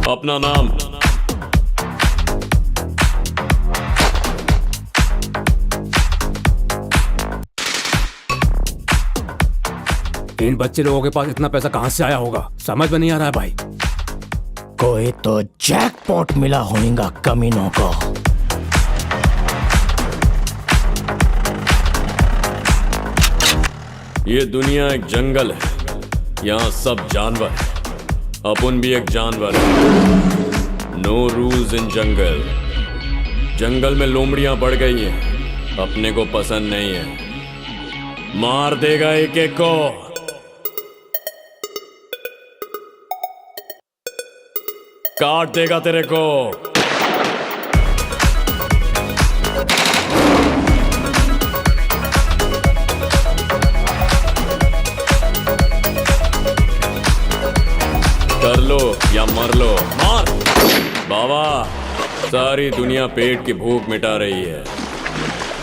अपना नाम इन बच्चे लोगों के पास इतना पैसा कहां से आया होगा, समझ में नहीं आ रहा है भाई। कोई तो जैकपॉट मिला होगा कमीनों को। ये दुनिया एक जंगल है, यहाँ सब जानवर है। अपुन भी एक जानवर है। नो रूल्स इन जंगल। जंगल में लोमड़ियां बढ़ गई हैं, अपने को पसंद नहीं है। मार देगा एक एक को। काट देगा तेरे को। कर लो या मर लो। मार बाबा। सारी दुनिया पेट की भूख मिटा रही है।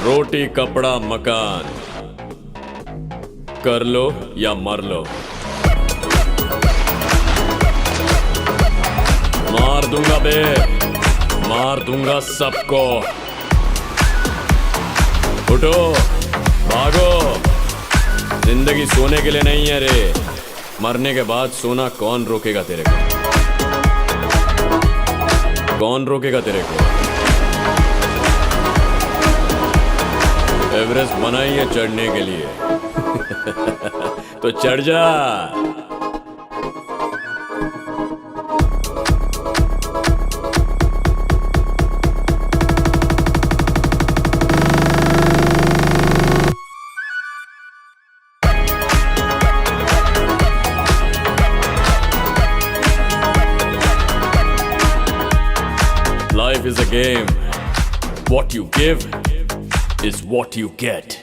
रोटी कपड़ा मकान। कर लो या मर लो। मार दूंगा बे, मार दूंगा सबको। उठो भागो। जिंदगी सोने के लिए नहीं है रे, मरने के बाद सोना कौन रोकेगा तेरे को? कौन रोकेगा तेरे को? एवरेस्ट बना ही है चढ़ने के लिए। तो चढ़ जा। What you give is what you get.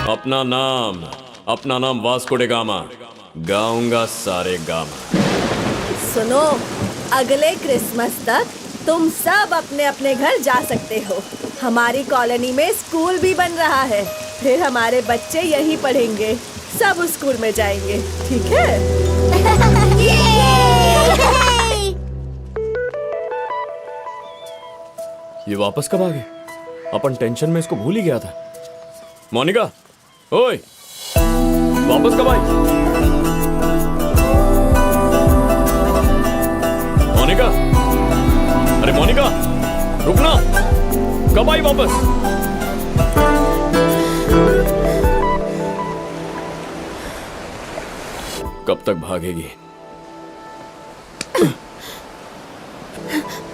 अपना नाम वास्को डे गामा, गाऊंगा सारे गामा। सुनो, अगले क्रिसमस तक तुम सब अपने अपने घर जा सकते हो। हमारी कॉलोनी में स्कूल भी बन रहा है, फिर हमारे बच्चे यहीं पढ़ेंगे, सब उस स्कूल में जाएंगे, ठीक है? ये वापस कब आ गए? अपन टेंशन में इसको भूल ही गया था। मोनिका, ओए, वापस कब आई? मोनिका, अरे मोनिका, रुकना, कब आई वापस? कब तक भागेगी?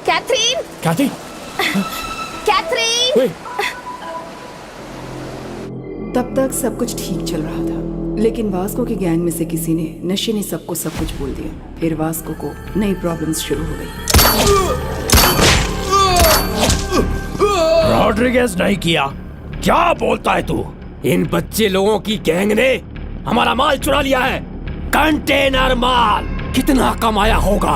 कैथरीन! कैथी? कैथरीन! तब तक सब कुछ ठीक चल रहा था, लेकिन वास्को की गैंग में से किसी ने नशे ने सबको सब कुछ बोल दिया। फिर वास्को को नई प्रॉब्लम्स शुरू हो गई। रॉड्रिगेज नहीं किया, क्या बोलता है तू? इन बच्चे लोगों की गैंग ने हमारा माल चुरा लिया है, कंटेनर माल। कितना कमाया होगा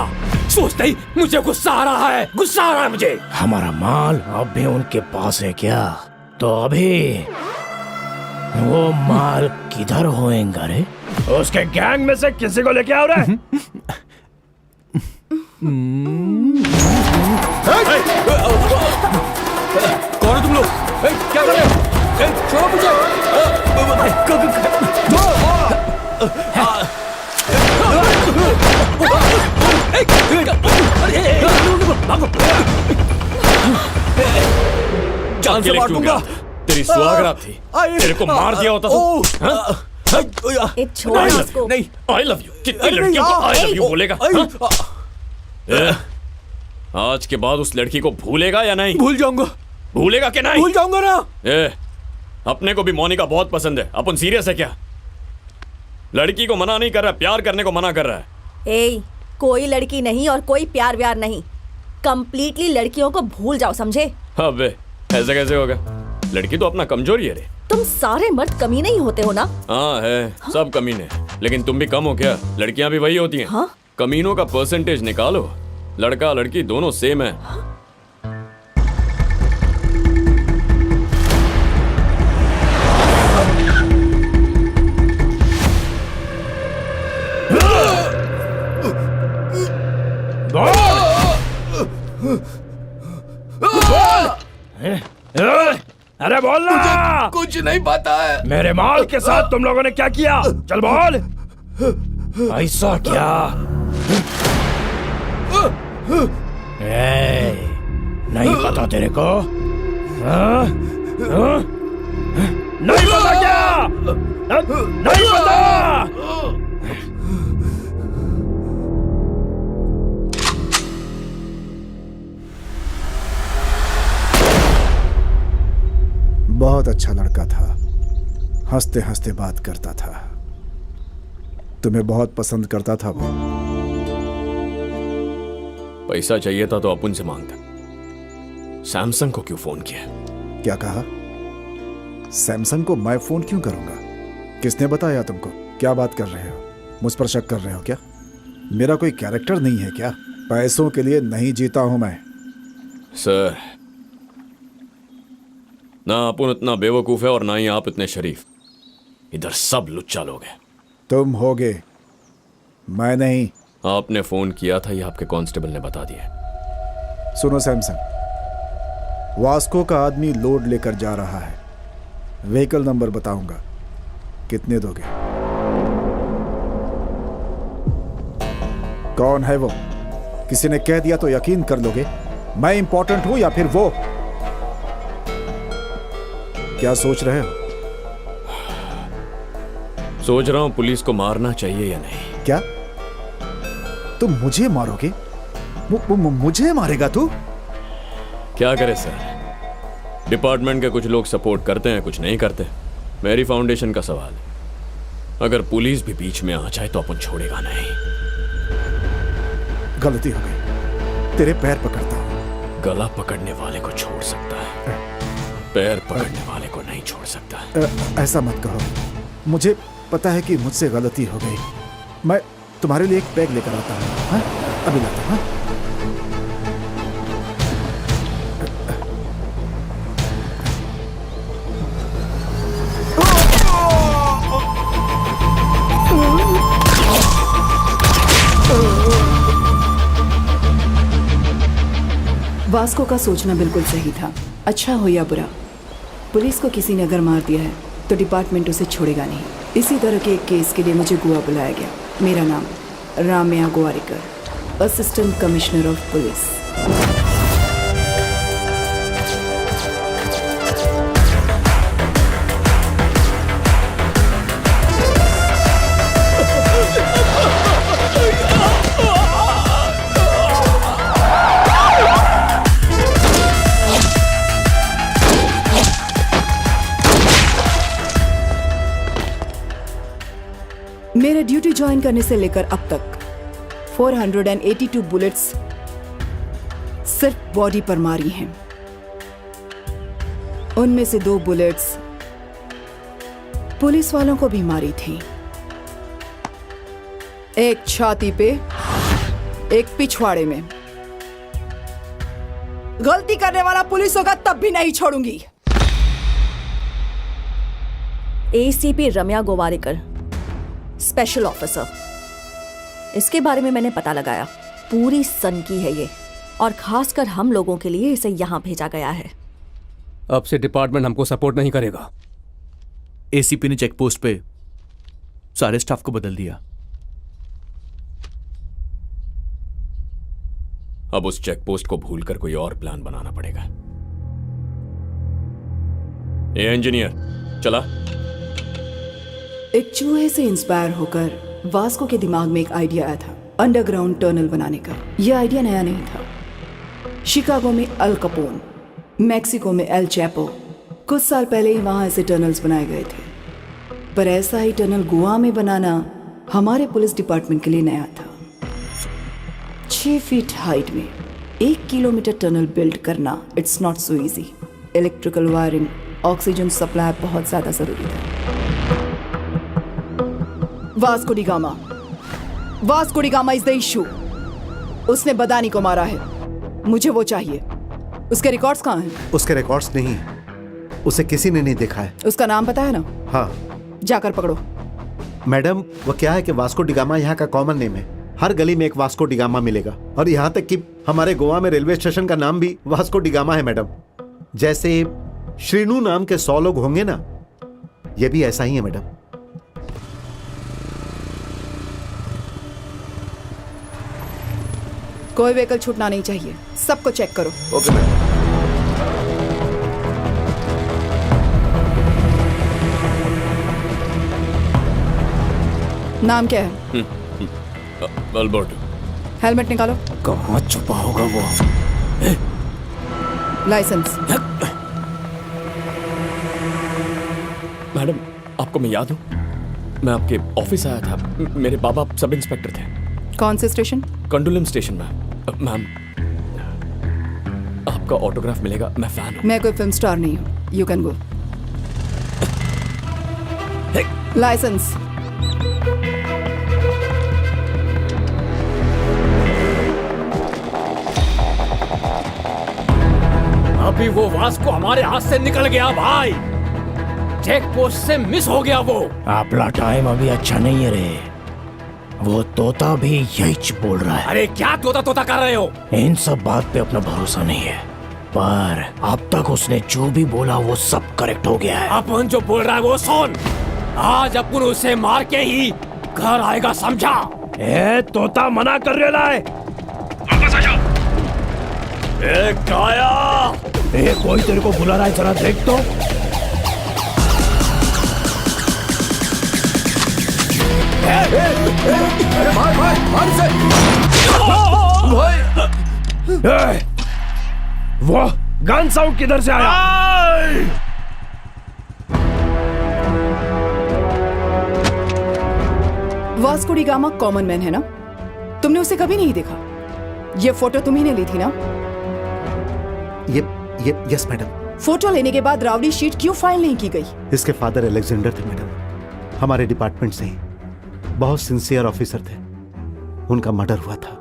सोचते ही मुझे गुस्सा आ रहा है, गुस्सा आ रहा है मुझे। हमारा माल अब भी उनके पास है क्या? तो अभी वो माल किधर होएगा रे? उसके गैंग में से किसी को लेके आओ रे। कौन हो तुम लोग? क्या कर रहे हो? छोड़ो मुझे। जान से मार दूंगा। तेरी सुहागरात थी, तेरे को मार दिया होता तो। छोड़ उसको। नहीं, I love you। कितनी लड़कियों को I love you बोलेगा? आज के बाद उस लड़की को भूलेगा या नहीं? भूल जाऊंगा। भूलेगा कि नहीं? भूल जाऊंगा ना। अपने को भी मोनिका बहुत पसंद है। अपन सीरियस है क्या? लड़की को मना नहीं कर रहा, प्यार करने को मना कर रहा है। कोई लड़की नहीं और कोई प्यार व्यार नहीं, कंप्लीटली लड़कियों को भूल जाओ, समझे? अबे ऐसा कैसे होगा? लड़की तो अपना कमजोरी है रे। तुम सारे मर्द कमीने ही होते हो ना? हाँ है, सब कमीने, लेकिन तुम भी कम हो क्या? लड़कियां भी वही होती हैं। हाँ? कमीनों का परसेंटेज निकालो, लड़का लड़की दोनों सेम है। अरे बोल ना। कुछ नहीं पता है। मेरे माल के साथ तुम लोगों ने क्या किया? चल बोल। ऐसा क्या? नहीं पता तेरे को? नहीं पता क्या? नहीं पता? बहुत अच्छा लड़का था, हंसते हंसते बात करता था, तुम्हें बहुत पसंद करता था वो। पैसा चाहिए था तो अपन से मांगता। सैमसंग को क्यों फोन किया? क्या कहा? सैमसंग को मैं फोन क्यों करूंगा? किसने बताया तुमको? क्या बात कर रहे हो? मुझ पर शक कर रहे हो क्या? मेरा कोई कैरेक्टर नहीं है क्या? पैसों के लिए नहीं जीता हूं मैं। सर, ना अपन इतना बेवकूफ है और ना ही आप इतने शरीफ। इधर सब लुच्चा लोग हैं। तुम होगे, मैं नहीं। आपने फोन किया था, ये आपके कांस्टेबल ने बता दिया। सुनो सैमसंग, वास्को का आदमी लोड लेकर जा रहा है। व्हीकल नंबर बताऊंगा, कितने दोगे? कौन है वो? किसी ने कह दिया तो यकीन कर लोगे? मैं इंपॉर्टेंट हूं या फिर वो? क्या सोच रहे हो? सोच रहा हूं पुलिस को मारना चाहिए या नहीं। क्या तुम मुझे मारोगे? मुझे मारेगा तू? क्या करे सर, डिपार्टमेंट के कुछ लोग सपोर्ट करते हैं, कुछ नहीं करते। मेरी फाउंडेशन का सवाल है। अगर पुलिस भी बीच में आ जाए तो अपन छोड़ेगा नहीं। गलती हो गई, तेरे पैर पकड़ता हूँ। गला पकड़ने वाले को छोड़ सकता है, पैर पकड़ने वाले को नहीं छोड़ सकता। ऐसा मत कहो, मुझे पता है कि मुझसे गलती हो गई। मैं तुम्हारे लिए एक पैग लेकर आता हूँ। हाँ? अभी लाता हूँ। वास्को का सोचना बिल्कुल सही था। अच्छा हो या बुरा, पुलिस को किसी ने अगर मार दिया है तो डिपार्टमेंट उसे छोड़ेगा नहीं। इसी तरह के एक केस के लिए मुझे गोवा बुलाया गया। मेरा नाम Ramaiya Gowariker, assistant commissioner of police. मेरे ड्यूटी ज्वाइन करने से लेकर अब तक 482 बुलेट्स सिर्फ बॉडी पर मारी हैं। उनमें से 2 बुलेट्स पुलिस वालों को भी मारी थी, एक छाती पे, एक पिछवाड़े में। गलती करने वाला पुलिस होगा तब भी नहीं छोड़ूंगी। एसीपी रम्या गोवारिकर, स्पेशल ऑफिसर। इसके बारे में मैंने पता लगाया, पूरी सनकी है ये, और खासकर हम लोगों के लिए इसे यहां भेजा गया है। अब से डिपार्टमेंट हमको सपोर्ट नहीं करेगा। एसीपी ने चेक पोस्ट पे सारे स्टाफ को बदल दिया। अब उस चेक पोस्ट को भूलकर कोई और प्लान बनाना पड़ेगा। ए इंजीनियर, चला। एक चूहे से इंस्पायर होकर वास्को के दिमाग में एक आइडिया आया था, अंडरग्राउंड टनल बनाने का। यह आइडिया नया नहीं था। शिकागो में अल कपोन, मैक्सिको में एल चैपो, कुछ साल पहले ही वहां ऐसे टनल्स बनाए गए थे। पर ऐसा ही टनल गोवा में बनाना हमारे पुलिस डिपार्टमेंट के लिए नया था। 6 फीट हाइट में 1 किलोमीटर टनल बिल्ड करना, it's not so easy. Electrical wiring, oxygen supply बहुत ज्यादा जरूरी था। Vasco D gamma is the issue. उसने बदानी को मारा है, मुझे वो चाहिए। उसके रिकॉर्ड्स कहाँ हैं? उसके रिकॉर्ड्स नहीं, उसे किसी ने नहीं देखा है। उसका नाम पता है ना? हाँ। जाकर पकड़ो। मैडम, वो क्या है कि वास्को डी गामा यहाँ का कॉमन नेम है। हर गली में एक वास्को डी गामा मिलेगा, और यहाँ तक कि हमारे गोवा में रेलवे स्टेशन का नाम भी वास्को डी गामा है मैडम। जैसे श्रीनू नाम के 100 लोग होंगे ना, ये भी ऐसा ही है मैडम। कोई व्हीकल छूटना नहीं चाहिए, सबको चेक करो। Okay madam. नाम क्या है? अल्बर्टो। हेलमेट निकालो। कहाँ छुपा होगा वो? लाइसेंस। मैडम, आपको मैं याद हूँ, मैं आपके ऑफिस आया था। मेरे बाबा सब इंस्पेक्टर थे। कौन से स्टेशन? कंडोलम स्टेशन में। मैम, आपका ऑटोग्राफ मिलेगा, मैं फैन हूँ। मैं कोई फिल्म स्टार नहीं हूँ। You can go. लाइसेंस। अभी वो वास्को हमारे हाथ से निकल गया भाई। चेक पोस्ट से मिस हो गया वो। आपला टाइम अभी अच्छा नहीं है रे। वो तोता भी यही बोल रहा है। अरे क्या तोता तोता कर रहे हो? इन सब बात पे अपना भरोसा नहीं है, पर अब तक उसने जो भी बोला वो सब करेक्ट हो गया है। अपन जो बोल रहा है वो सुन। आज अपन उसे मार के ही घर आएगा, समझा? ए तोता मना कर रहा है। वापस आ जाओ। ए काया, ए कोई तेरे को बुला रहा है, जरा देख तो। वो गन साउंड किधर से आया? Vasco D gamma common man है ना? तुमने उसे कभी नहीं देखा? ये फोटो तुम्ही ने ली थी ना? ये यस मैडम। फोटो लेने के बाद राउडी शीट क्यों फाइल नहीं की गई? इसके फादर अलेक्जेंडर थे मैडम, हमारे डिपार्टमेंट से ही, बहुत सिंसियर ऑफिसर थे। उनका मर्डर हुआ था।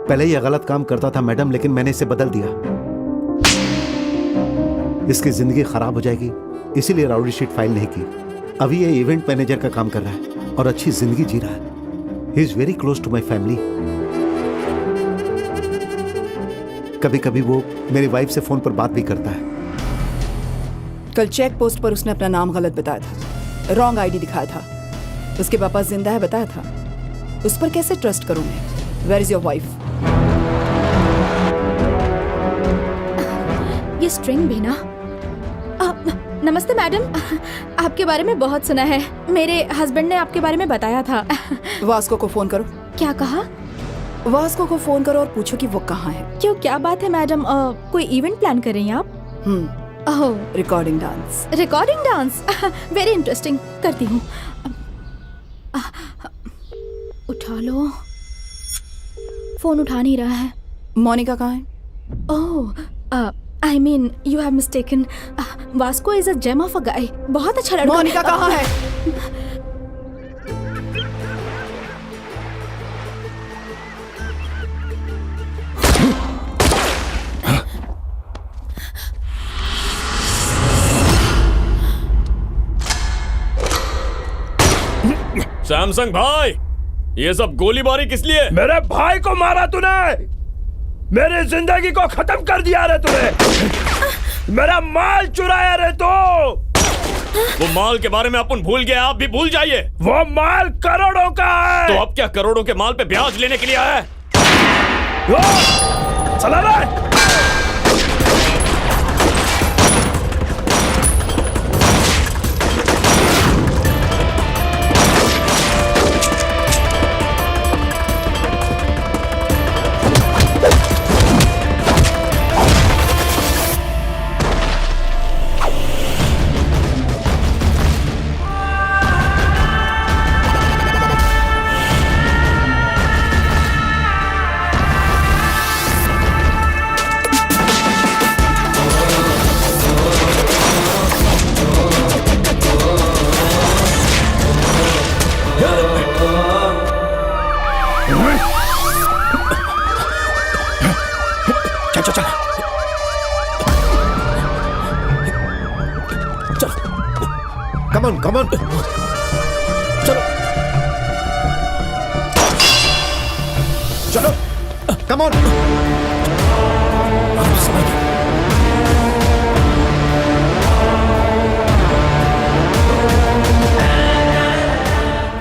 पहले यह गलत काम करता था मैडम, लेकिन मैंने इसे बदल दिया। इसकी जिंदगी खराब हो जाएगी, इसीलिए राउडी शीट फाइल नहीं की। अभी ये इवेंट मैनेजर का काम कर रहा है और अच्छी जिंदगी जी रहा है। He is very close to my family. कभी कभी वो मेरी वाइफ से फोन पर बात भी करता है। कल चेक पोस्ट पर उसने अपना नाम गलत बताया था, रॉन्ग आईडी दिखाया था। उसके पापा जिंदा है बताया था। उस पर कैसे ट्रस्ट करूं मैं? Where is your wife? ये स्ट्रिंग भी ना। नमस्ते मैडम, आपके बारे में बहुत सुना है। मेरे हस्बैंड ने आपके बारे में बताया था। वास्को को फोन करो। क्या कहा? वास्को को फोन करो और पूछो कि वो कहाँ है। क्यों, क्या बात है मैडम? कोई इवेंट प्लान कर रही हैं आप? Oh, recording dance. Recording dance, very interesting. करती हूँ। उठा लो। फोन उठा नहीं रहा है। मोनिका कहाँ है? ओह, I mean, you have mistaken. Vasco is a gem of a guy. बहुत अच्छा लड़का। मोनिका कहाँ है? सैमसंग भाई, ये सब गोलीबारी किस लिए? मेरे भाई को मारा तूने, मेरी जिंदगी को खत्म कर दिया रे तूने, मेरा माल चुराया रे तो। वो माल के बारे में अपन भूल गए, आप भी भूल जाइए। वो माल करोड़ों का है। तो अब क्या करोड़ों के माल पे ब्याज लेने के लिए आया है? चला रे। Come on. चलो come on.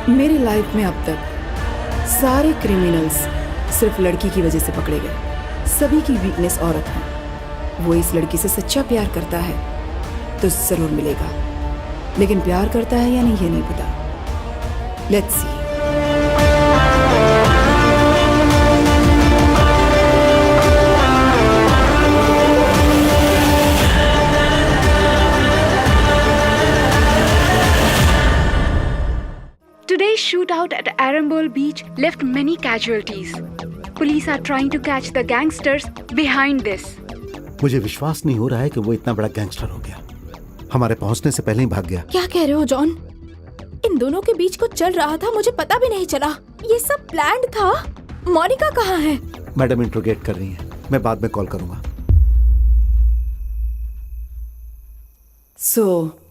मेरी लाइफ में अब तक सारे क्रिमिनल्स सिर्फ लड़की की वजह से पकड़े गए। सभी की वीकनेस औरत है। वो इस लड़की से सच्चा प्यार करता है तो जरूर मिलेगा, लेकिन प्यार करता है या नहीं ये नहीं पता। Let's see. Today's shootout at Arambol Beach left many casualties. Police are trying to catch the gangsters behind this. मुझे विश्वास नहीं हो रहा है कि वो इतना बड़ा गैंगस्टर हो गया। हमारे पहुंचने से पहले ही भाग गया। क्या कह रहे हो जॉन? इन दोनों के बीच कुछ चल रहा था, मुझे पता भी नहीं चला। ये सब प्लान्ड था। मोनिका कहाँ है? मैडम इंट्रोगेट कर रही हैं, मैं बाद में कॉल करूंगा। सो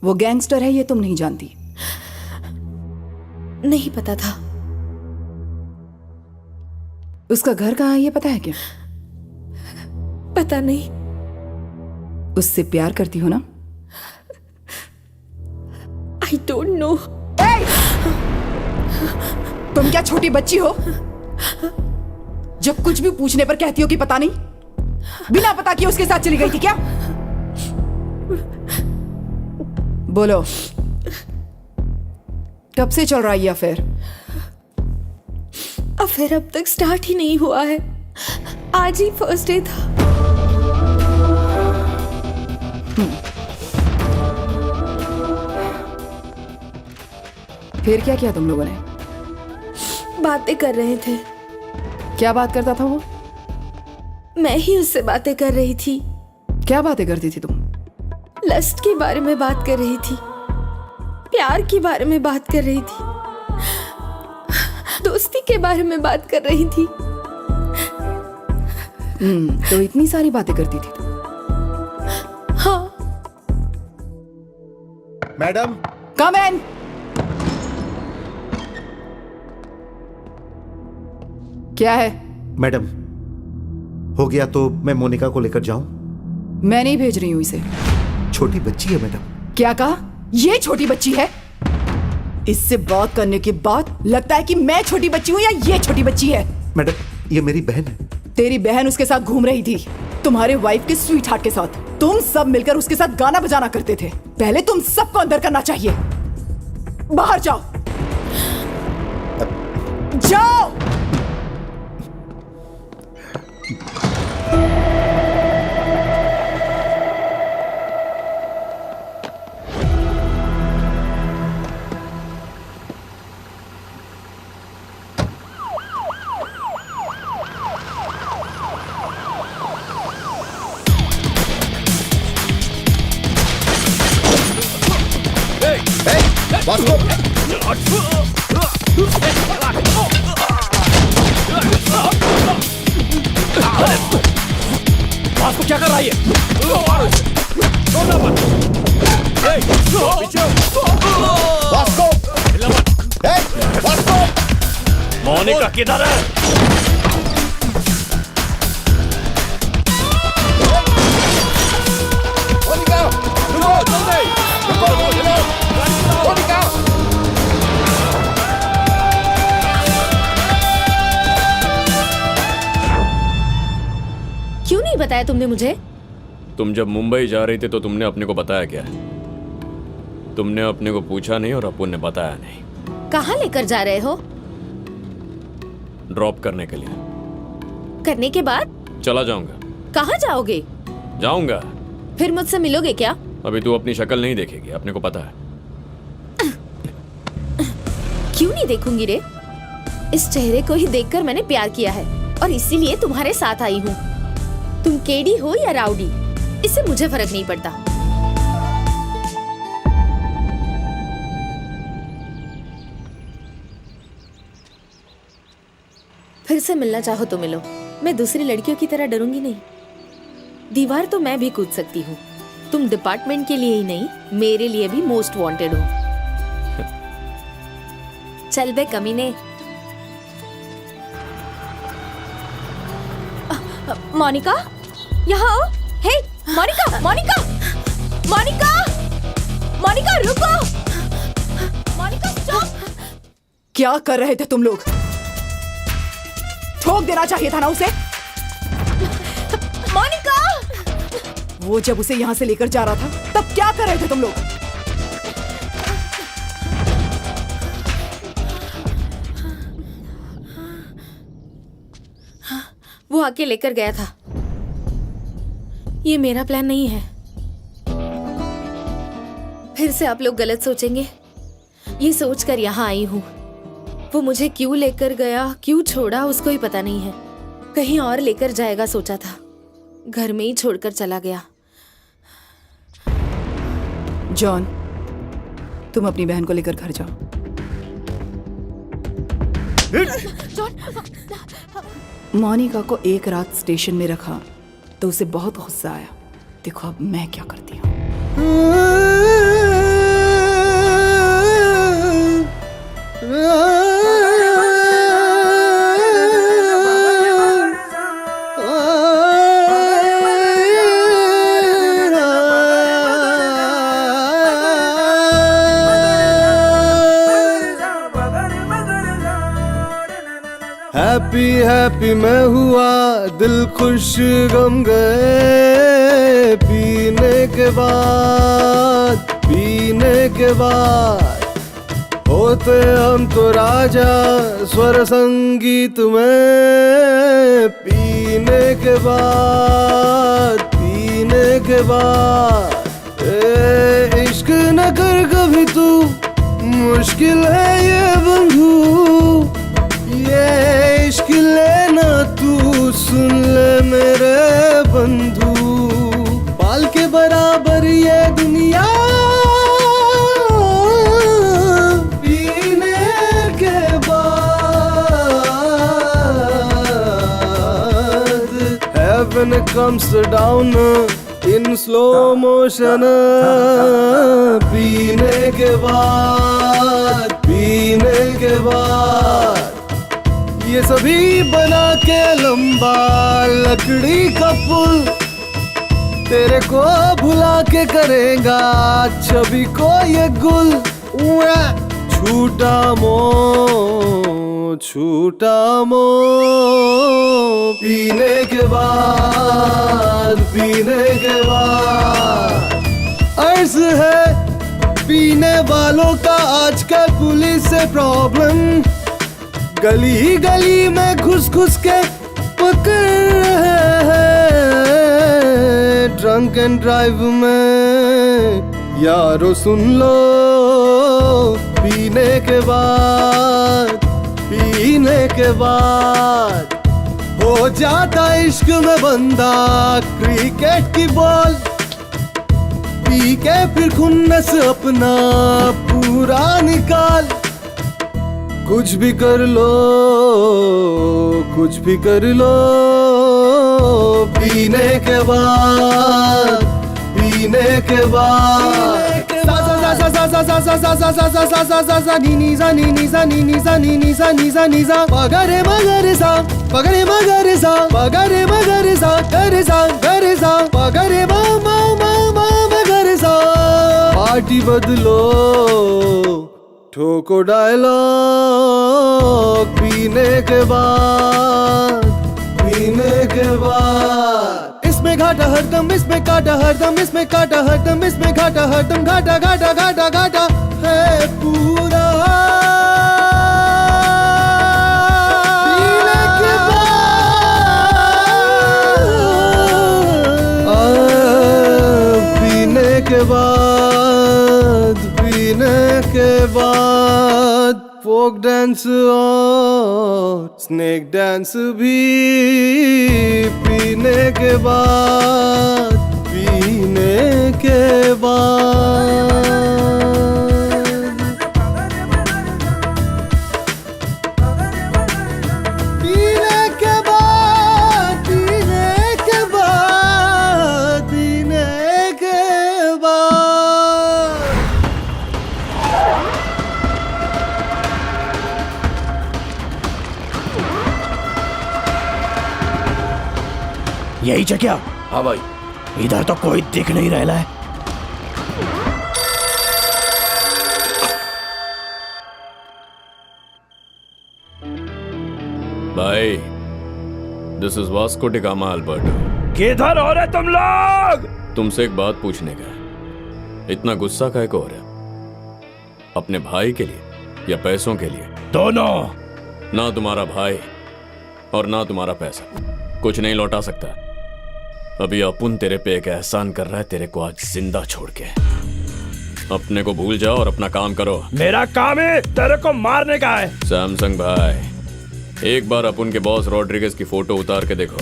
वो गैंगस्टर है ये तुम नहीं जानती? नहीं पता था। उसका घर कहाँ है ये पता है क्या? पता नहीं। उससे प्यार करती हो ना? I don't know. तुम क्या छोटी बच्ची हो? जब कुछ भी पूछने पर कहती हो कि पता नहीं, बिना पता किए उसके साथ चली गई थी क्या? बोलो, कब से चल रहा है ये अफेयर? अफेयर अब तक स्टार्ट ही नहीं हुआ है। आज ही फर्स्ट डे था। फिर क्या किया तुम लोगों ने? बातें कर रहे थे। क्या बात करता था वो? मैं ही उससे बातें कर रही थी। क्या बातें करती थी तुम? लस्ट के बारे में बात कर रही थी, प्यार के बारे में बात कर रही थी, दोस्ती के बारे में बात कर रही थी। तो इतनी सारी बातें करती थी तुम? हाँ। मैडम, कम इन। क्या है? मैडम, हो गया तो मैं मोनिका को लेकर जाऊं? मैं नहीं भेज रही हूं इसे। छोटी बच्ची है मैडम। क्या कहा? ये छोटी बच्ची है? इससे बात करने के बाद लगता है कि मैं छोटी बच्ची हूं या ये छोटी बच्ची है। मैडम, ये मेरी बहन है। तेरी बहन उसके साथ घूम रही थी, तुम्हारे वाइफ के स्वीट हार्ट के साथ। तुम सब मिलकर उसके साथ गाना बजाना करते थे। पहले तुम सबको अंदर करना चाहिए। बाहर जाओ, जाओ। वास्को क्या कर रहा है ये? मोनिका किधर है? क्यों नहीं बताया तुमने मुझे? तुम जब मुंबई जा रही थी तो तुमने अपने को बताया क्या? तुमने अपने को पूछा नहीं और अपुन ने बताया नहीं। कहाँ लेकर जा रहे हो? ड्रॉप करने के लिए। करने के बाद? चला जाऊंगा। कहाँ जाओगे? जाऊंगा। फिर मुझसे मिलोगे क्या? अभी तू अपनी शक्ल नहीं देखेगी, अपने को पता है। क्यों नहीं देखूंगी रे? इस चेहरे को ही देखकर मैंने प्यार किया है और इसीलिए तुम्हारे साथ आई हूँ। तुम केडी हो या राउडी, इससे मुझे फर्क नहीं पड़ता। फिर से मिलना चाहो तो मिलो। मैं दूसरी लड़कियों की तरह डरूंगी नहीं। दीवार तो मैं भी कूद सकती हूँ। तुम डिपार्टमेंट के लिए ही नहीं, मेरे लिए भी मोस्ट वांटेड हो। चल बे कमीने। मोनिका, यहाँ आओ। हे मोनिका, मोनिका, मोनिका, मोनिका रुको। मोनिका स्टॉप। क्या कर रहे थे तुम लोग? ठोक देना चाहिए था ना उसे। मोनिका! वो जब उसे यहाँ से लेकर जा रहा था तब क्या कर रहे थे तुम लोग? वो आके लेकर गया था। ये मेरा प्लान नहीं है। फिर से आप लोग गलत सोचेंगे। ये सोचकर यहाँ आई हूँ। वो मुझे क्यों लेकर गया, क्यों छोड़ा, उसको ही पता नहीं है। कहीं और लेकर जाएगा सोचा था, घर में ही छोड़कर चला गया। जॉन, तुम अपनी बहन को लेकर घर जाओ। मोनिका को एक रात स्टेशन में रखा तो उसे बहुत गुस्सा आया। देखो अब मैं क्या करती हूँ। हैप्पी हैप्पी मैं हुआ, दिल खुश गम गए। पीने के बाद होते हम तो राजा स्वर संगीत में। पीने के बाद इश्क न कर कभी तू मुश्किल है ये बंधु, ये इश्क लेना तू, सुन ले मेरे बंधु। पाल के बराबर ये दुनिया पीने के बाद, heaven comes down in slow motion, पीने के बाद, पीने के बाद ये सभी बना के लंबा लकड़ी का पुल, तेरे को भुला के करेगा छवि को ये गुल। छूटा मो पीने के बाद, पीने के बाद। अर्ज है पीने वालों का आजकल पुलिस से प्रॉब्लम, गली गली में घुस घुस के पकड़ रहे हैं। ड्रंक एंड ड्राइव में यारो सुन लो, पीने के बाद, पीने के बाद हो जाता इश्क में बंदा क्रिकेट की बॉल, पी के फिर खुन्नस अपना पूरा निकाल। कुछ भी कर लो, कुछ भी कर लो, पीने के बाद, पीने के बाद। पगरे मगरे सा, पगरे मगरे सा, पगरे मगरे सा, गरे सा, गरे सा, पगरे मा मा मा मा मगरे सा। पार्टी बदलो, ठोको डायलॉग, पीने के बाद, पीने के बाद। इसमें घाटा हरदम, इसमें काटा हरदम, इसमें काटा हरदम, इसमें घाटा हरदम, घाटा घाटा घाटा घाटा है पूरा। पीने के बाद, पीने के बाद, पीने के बाद। फोक डांस और स्नेक डांस भी पीने के बाद, पीने के बाद। पीने के बाद, पीने के बाद, पीने के बाद। यही जगह? हाँ भाई। इधर तो कोई दिख नहीं रहा है। भाई, this is Vasco D gamma Alberto. किधर हो रहे तुम लोग? तुमसे एक बात पूछने का। इतना गुस्सा काहे को हो रहा? अपने भाई के लिए या पैसों के लिए? दोनों। ना तुम्हारा भाई और ना तुम्हारा पैसा कुछ नहीं लौटा सकता। अभी अपुन तेरे पे एक एहसान कर रहा है, तेरे को आज जिंदा छोड़ के। अपने को भूल जाओ और अपना काम करो। मेरा काम है तेरे को मारने का है। सैमसंग भाई, एक बार अपुन के बॉस रॉड्रिगेज की फोटो उतार के देखो।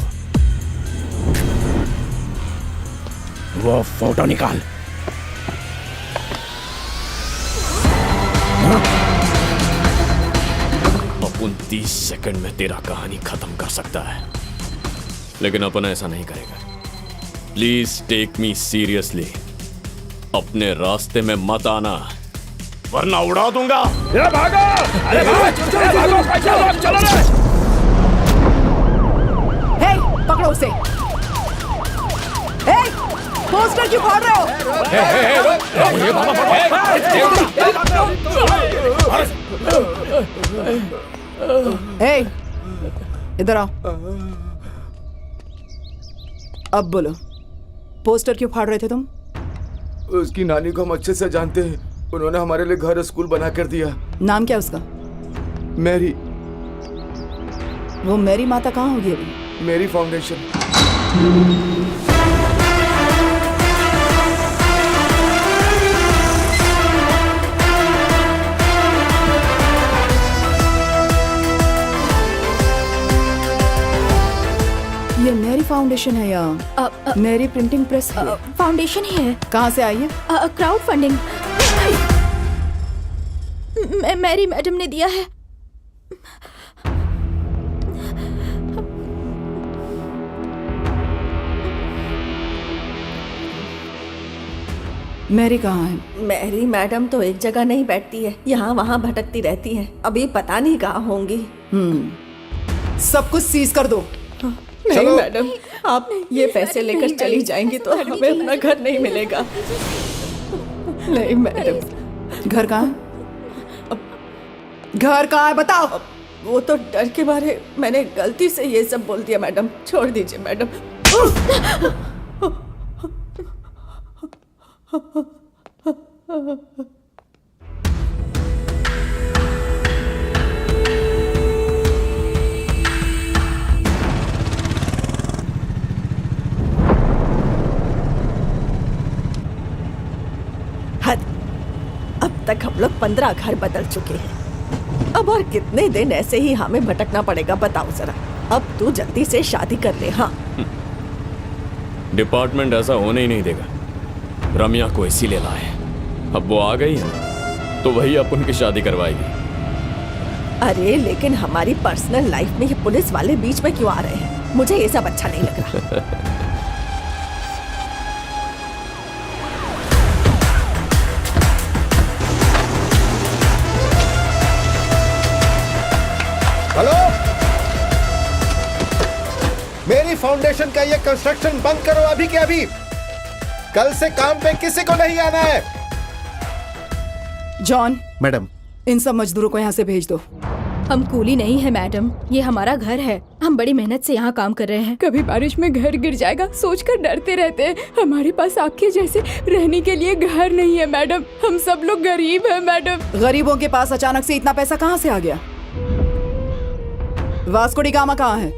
वो फोटो निकाल। अपुन 30 सेकंड में तेरा कहानी खत्म कर सकता है, लेकिन अपन ऐसा नहीं करेगा। Please take me seriously. अपने रास्ते में मत आना, वरना उड़ा दूंगा। ये भागो! अरे भागो! चलो रे! हे, पकड़ो उसे। हे, पोस्टर क्यों फाड़ रहे हो? हे, इधर आओ। अब बोलो, पोस्टर क्यों फाड़ रहे थे तुम? उसकी नानी को हम अच्छे से जानते हैं। उन्होंने हमारे लिए घर स्कूल बना कर दिया। नाम क्या उसका? मैरी। वो मैरी माता कहाँ होगी अभी? Mary foundation. फाउंडेशन है या मेरी प्रिंटिंग प्रेस है? फाउंडेशन ही है। कहाँ से आई है? Crowd funding. मैरी मैडम ने दिया है। मैरी कहाँ है? मैरी मैडम तो एक जगह नहीं बैठती है, यहाँ वहाँ भटकती रहती है। अभी पता नहीं कहाँ होंगी। सब कुछ सीज कर दो। नहीं मैडम, आप ये पैसे लेकर चली जाएंगी तो हमें अपना घर नहीं मिलेगा। नहीं मैडम। घर कहाँ है? घर कहाँ है बताओ। वो तो डर के मारे मैंने गलती से ये सब बोल दिया मैडम, छोड़ दीजिए मैडम। हद, अब तक हम लोग 15 घर बदल चुके हैं। अब और कितने दिन ऐसे ही हमें भटकना पड़ेगा बताओ जरा। अब तू जल्दी से शादी कर ले। हाँ, डिपार्टमेंट ऐसा होने ही नहीं देगा। रम्या को इसीलिए लाए। अब वो आ गई है तो वही अब उनकी शादी करवाएगी। अरे लेकिन हमारी पर्सनल लाइफ में ये पुलिस वाले बीच में क्यों आ रहे हैं? मुझे ये सब अच्छा नहीं लग रहा। हेलो, मेरी फाउंडेशन का ये कंस्ट्रक्शन बंद करो अभी के अभी। कल से काम पे किसी को नहीं आना है। जॉन। मैडम, इन सब मजदूरों को यहाँ से भेज दो। हम कूली नहीं है मैडम, ये हमारा घर है। हम बड़ी मेहनत से यहाँ काम कर रहे हैं। कभी बारिश में घर गिर जाएगा सोचकर डरते रहते हैं। हमारे पास आपके जैसे रहने के लिए घर नहीं है मैडम। हम सब लोग गरीब हैं मैडम। गरीबों के पास अचानक से इतना पैसा कहाँ से आ गया? वास्को डी गामा कहाँ है?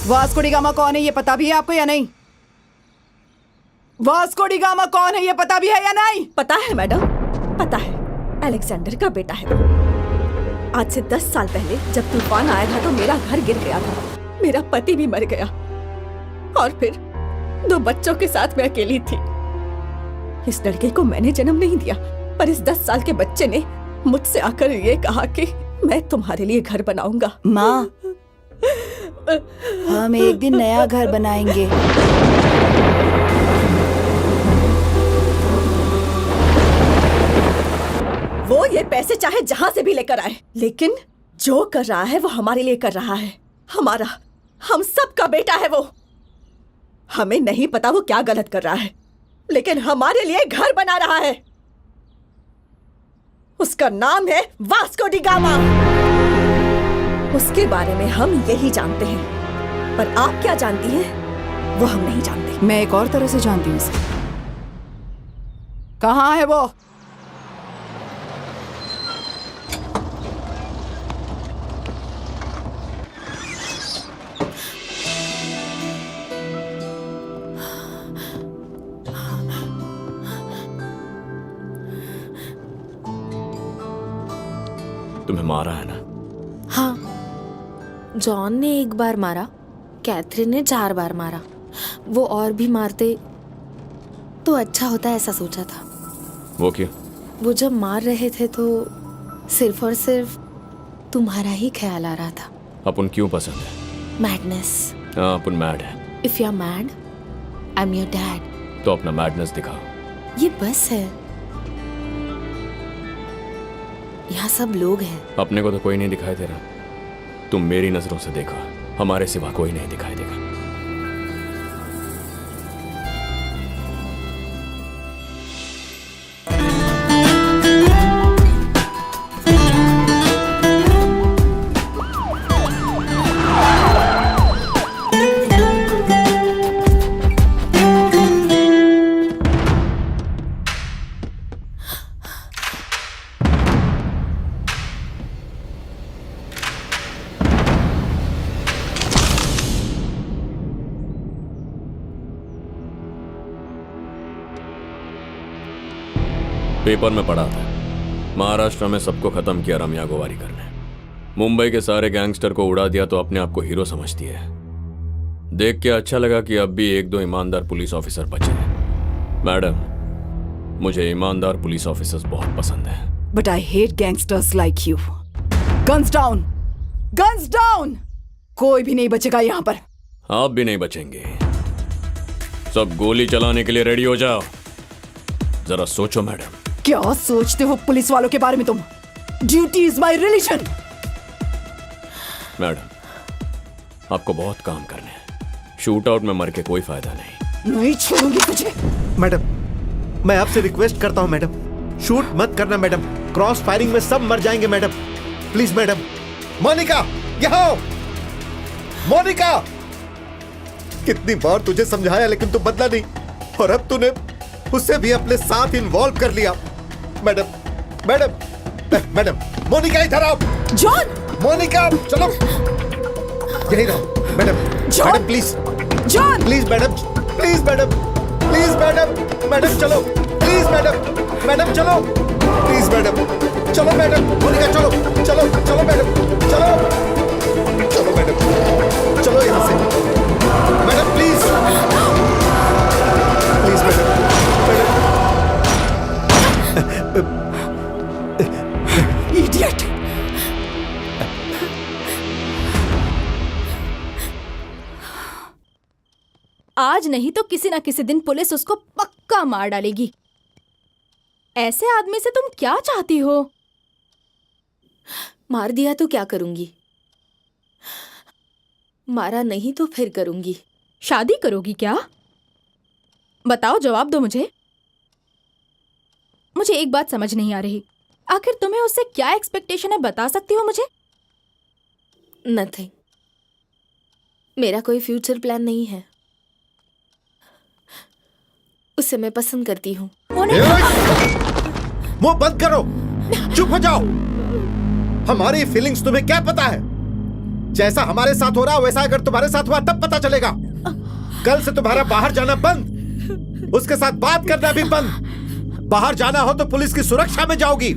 वास्को डी गामा कौन है ये पता भी है आपको या नहीं? वास्को डी गामा कौन है ये पता भी है या नहीं? पता है मैडम, पता है। अलेक्जेंडर का बेटा है वो। आज से 10 साल पहले जब तूफान आया था तो मेरा घर गिर गया था, मेरा पति भी मर गया और फिर 2 बच्चों के साथ मैं अकेली थी। इस लड़के को मैंने जन्म नहीं दिया, पर इस 10 साल के बच्चे ने मुझसे आकर ये कहा कि मैं तुम्हारे लिए घर बनाऊंगा। माँ, हम एक दिन नया घर बनाएंगे। वो ये पैसे चाहे जहां से भी लेकर आए, लेकिन जो कर रहा है वो हमारे लिए कर रहा है। हमारा, हम सब का बेटा है वो। हमें नहीं पता वो क्या गलत कर रहा है, लेकिन हमारे लिए घर बना रहा है। उसका नाम है वास्को डी गामा। उसके बारे में हम यही जानते हैं, पर आप क्या जानती हैं वो हम नहीं जानते। मैं एक और तरह से जानती हूँ उसे। कहाँ है वो? तुम्हें मारा है ना? हाँ, जॉन ने 1 बार मारा, कैथरीन ने 4 बार मारा। वो और भी मारते तो अच्छा होता, ऐसा सोचा था। वो क्यों? वो जब मार रहे थे तो सिर्फ और सिर्फ तुम्हारा ही ख्याल आ रहा था। अपन क्यों पसंद है? मैडनेस। हाँ, अपन मैड है। If you are mad, I am your dad. तो अपना मैडनेस दिखाओ। ये बस है, यहाँ सब लोग हैं। अपने को तो कोई नहीं दिखाई दे रहा। तुम मेरी नजरों से देखो, हमारे सिवा कोई नहीं दिखाई देगा। पेपर में पढ़ा था, महाराष्ट्र में सबको खत्म किया रम्या गोवारीकर ने। मुंबई के सारे गैंगस्टर को उड़ा दिया तो अपने आप को हीरो समझती है। देख के अच्छा लगा कि अब भी एक दो ईमानदार पुलिस ऑफिसर बचे हैं। मैडम, मुझे ईमानदार पुलिस ऑफिसर्स बहुत पसंद हैं। But I hate gangsters like you. Guns down! Guns down! कोई भी नहीं बचेगा यहाँ पर। आप भी नहीं बचेंगे। सब गोली चलाने के लिए रेडी हो जाओ। जरा सोचो मैडम। क्या सोचते हो पुलिस वालों के बारे में तुम? Duty is my religion. Madam, आपको बहुत काम करने हैं। शूट आउट में मर के कोई फायदा नहीं। छोड़ूंगी तुझे। मैडम, मैं आपसे रिक्वेस्ट करता हूं मैडम, शूट मत करना मैडम। क्रॉस फायरिंग में सब मर जाएंगे मैडम। Please madam. मोनिका, यहाँ आओ। मोनिका, कितनी बार तुझे समझाया लेकिन तू बदला नहीं, और अब तूने उससे भी अपने साथ इन्वॉल्व कर लिया। मैडम, मैडम, मैडम, मोनिका इधर आओ। जॉन! मोनिका, चलो यही रहो। Madam, madam please. John! Please madam, please madam, please madam, madam चलो, प्लीज मैडम, मैडम चलो, प्लीज मैडम, चलो मैडम, मोनिका चलो, चलो चलो मैडम, चलो चलो मैडम, चलो यहाँ से madam, please please madam, madam. Idiot! आज नहीं तो किसी ना किसी दिन पुलिस उसको पक्का मार डालेगी। ऐसे आदमी से तुम क्या चाहती हो? मार दिया तो क्या करूंगी? मारा नहीं तो फिर करूंगी। शादी करोगी क्या? बताओ, जवाब दो मुझे। मुझे एक बात समझ नहीं आ रही, आखिर तुम्हें उससे क्या एक्सपेक्टेशन है, बता सकती हो मुझे? नथिंग। मेरा कोई फ्यूचर प्लान नहीं है। उसे मैं पसंद करती हूँ। मुंह बंद करो, चुप हो जाओ। हमारी फीलिंग्स तुम्हें क्या पता है? जैसा हमारे साथ हो रहा वैसा अगर तुम्हारे साथ हुआ तब पता चलेगा। कल से तुम्हारा बाहर जाना बंद, उसके साथ बात करना भी बंद। बाहर जाना हो तो पुलिस की सुरक्षा में जाओगी।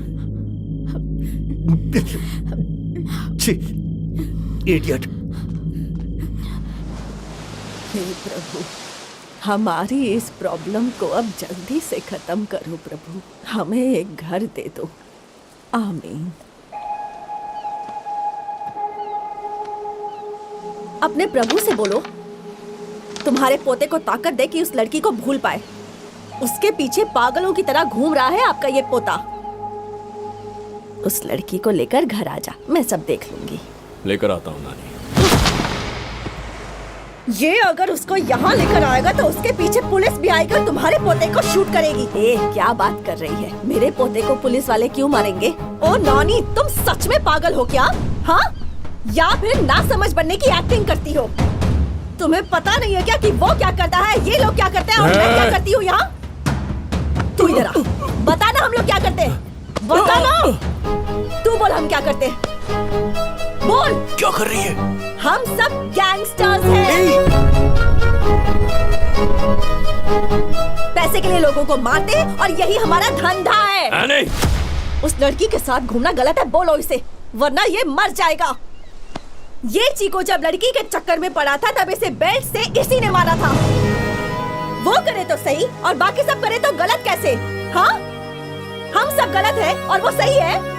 इडियट। हे प्रभु, हमारी इस प्रॉब्लम को अब जल्दी से खत्म करो प्रभु। हमें एक घर दे दो। आमीन। अपने प्रभु से बोलो तुम्हारे पोते को ताकत दे कि उस लड़की को भूल पाए। उसके पीछे पागलों की तरह घूम रहा है आपका ये पोता। उस लड़की को लेकर घर आ जा, मैं सब देख लूंगी। लेकर आता हूँ नानी। ये अगर उसको यहाँ लेकर आएगा तो उसके पीछे पुलिस भी आएगी और तुम्हारे पोते को शूट करेगी। क्या बात कर रही है? मेरे पोते को पुलिस वाले क्यों मारेंगे? ओ नॉनी, तुम सच में पागल हो क्या? हाँ, या फिर ना समझ बनने की एक्टिंग करती हो? तुम्हें पता नहीं है क्या कि वो क्या करता है, ये लोग क्या करते हैं और मैं क्या करती हूँ यहाँ? तू इधर आ, बता ना हम लोग क्या करते हैं। बता ना, तू बोल हम क्या करते हैं। बोल क्या कर रही है? हम सब गैंगस्टर्स हैं। पैसे के लिए लोगों को मारते हैं और यही हमारा धंधा है। नहीं। उस लड़की के साथ घूमना गलत है, बोलो इसे, वरना ये मर जाएगा। ये चीको जब लड़की के चक्कर में पड़ा था तब इसे बेल्ट से इसी ने मारा था। वो करे तो सही और बाकी सब करे तो गलत कैसे? हाँ, हम सब गलत है और वो सही है।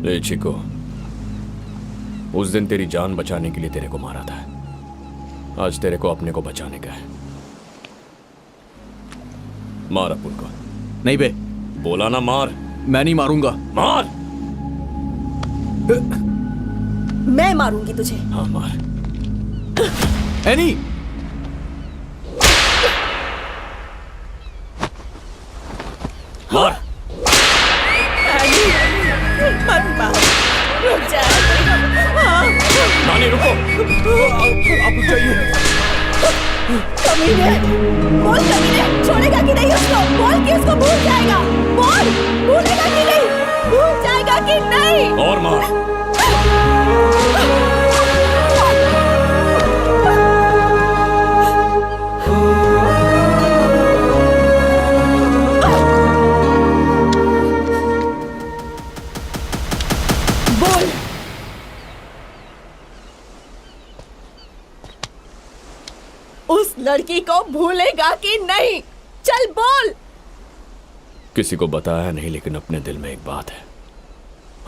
ले चिको, उस दिन तेरी जान बचाने के लिए तेरे को मारा था, आज तेरे को अपने को बचाने का है। मार अपुन को। नहीं बे। बोला ना मार। मैं नहीं मारूंगा। मार। मैं मारूंगी तुझे। हाँ मार। एनी। मार। मत मार, रुक जा। नानी रुको। आप जाइए। कमीने, बोल कमीने, छोड़ेगा कि नहीं उसको? बोल कि उसको भूल जाएगा। बोल, भूलेगा कि नहीं? भूल जाएगा कि नहीं? और मार। उस लड़की को भूलेगा कि नहीं? चल बोल। किसी को बताया नहीं, लेकिन अपने दिल में एक बात है,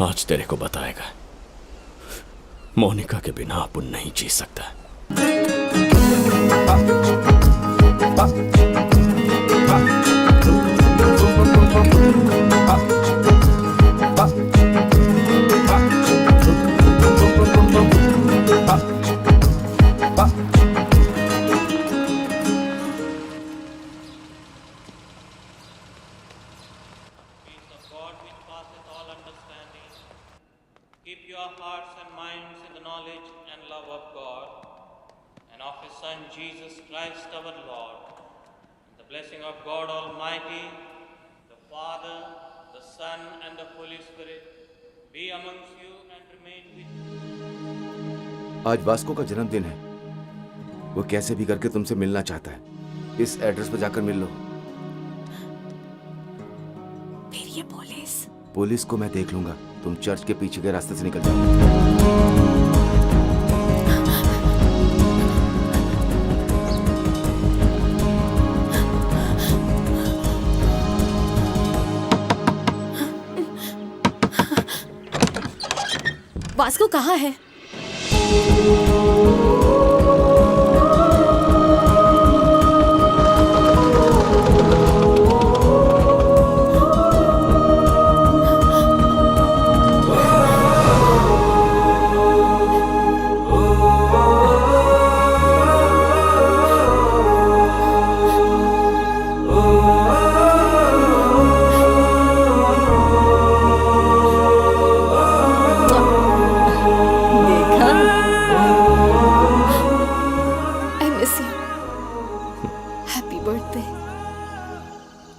आज तेरे को बताएगा। मोनिका के बिना अपन नहीं जी सकता। Keep your hearts and minds in the knowledge and love of God and of His Son Jesus Christ our Lord. And the blessing of God Almighty, the Father, the Son and the Holy Spirit be amongst you and remain with you. आज Vasco का जन्मदिन है। वो कैसे भी करके तुमसे मिलना चाहता है। इस एड्रेस पर जाकर मिल लो। फिर ये पुलिस को मैं देख लूंगा। तुम चर्च के पीछे के रास्ते से निकल जाओ। वास्को कहाँ है?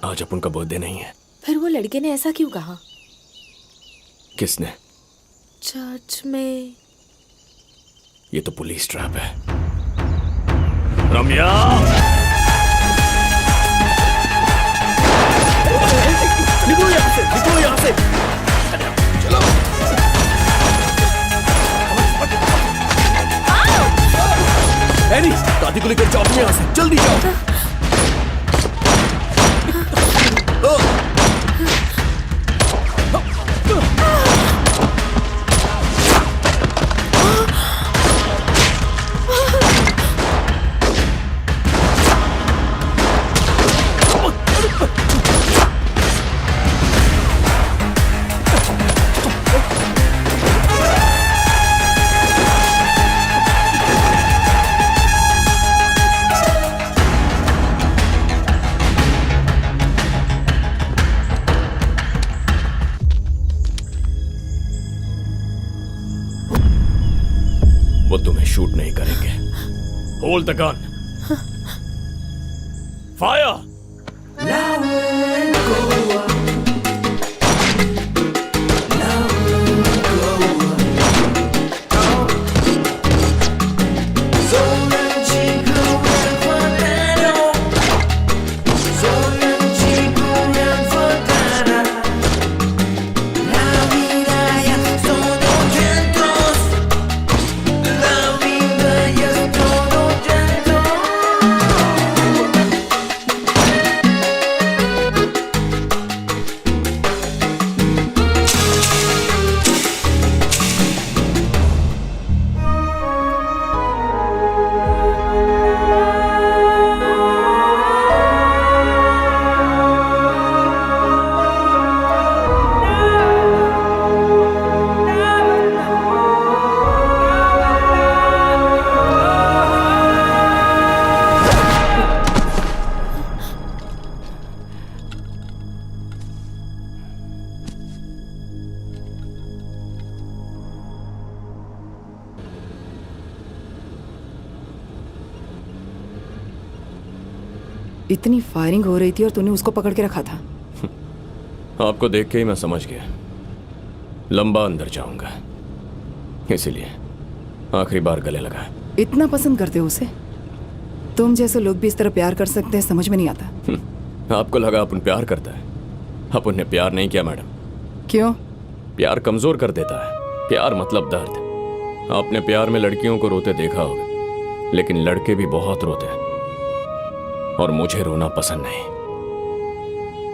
आज अपन का बर्थडे नहीं है। फिर वो लड़के ने ऐसा क्यों कहा? किसने? चर्च में। ये तो पुलिस ट्रैप है। रम्या! निकलो यहाँ से, निकलो यहाँ से। चलो। एनी, दादी को लेकर जाओ यहाँ से, जल्दी जाओ। वो तुम्हें शूट नहीं करेंगे। Hold the gun. फायर! इतनी फायरिंग हो रही थी और तूने उसको पकड़ के रखा था। आपको देख के ही मैं समझ गया लंबा अंदर जाऊंगा, इसीलिए आखिरी बार गले लगा। इतना पसंद करते हो उसे? तुम जैसे लोग भी इस तरह प्यार कर सकते हैं, समझ में नहीं आता। आपको लगा अपन प्यार करता है? अपन ने प्यार नहीं किया मैडम। क्यों? प्यार कमजोर कर देता है। प्यार मतलब दर्द। आपने प्यार में लड़कियों को रोते देखा होगा, लेकिन लड़के भी बहुत रोते हैं। और मुझे रोना पसंद नहीं।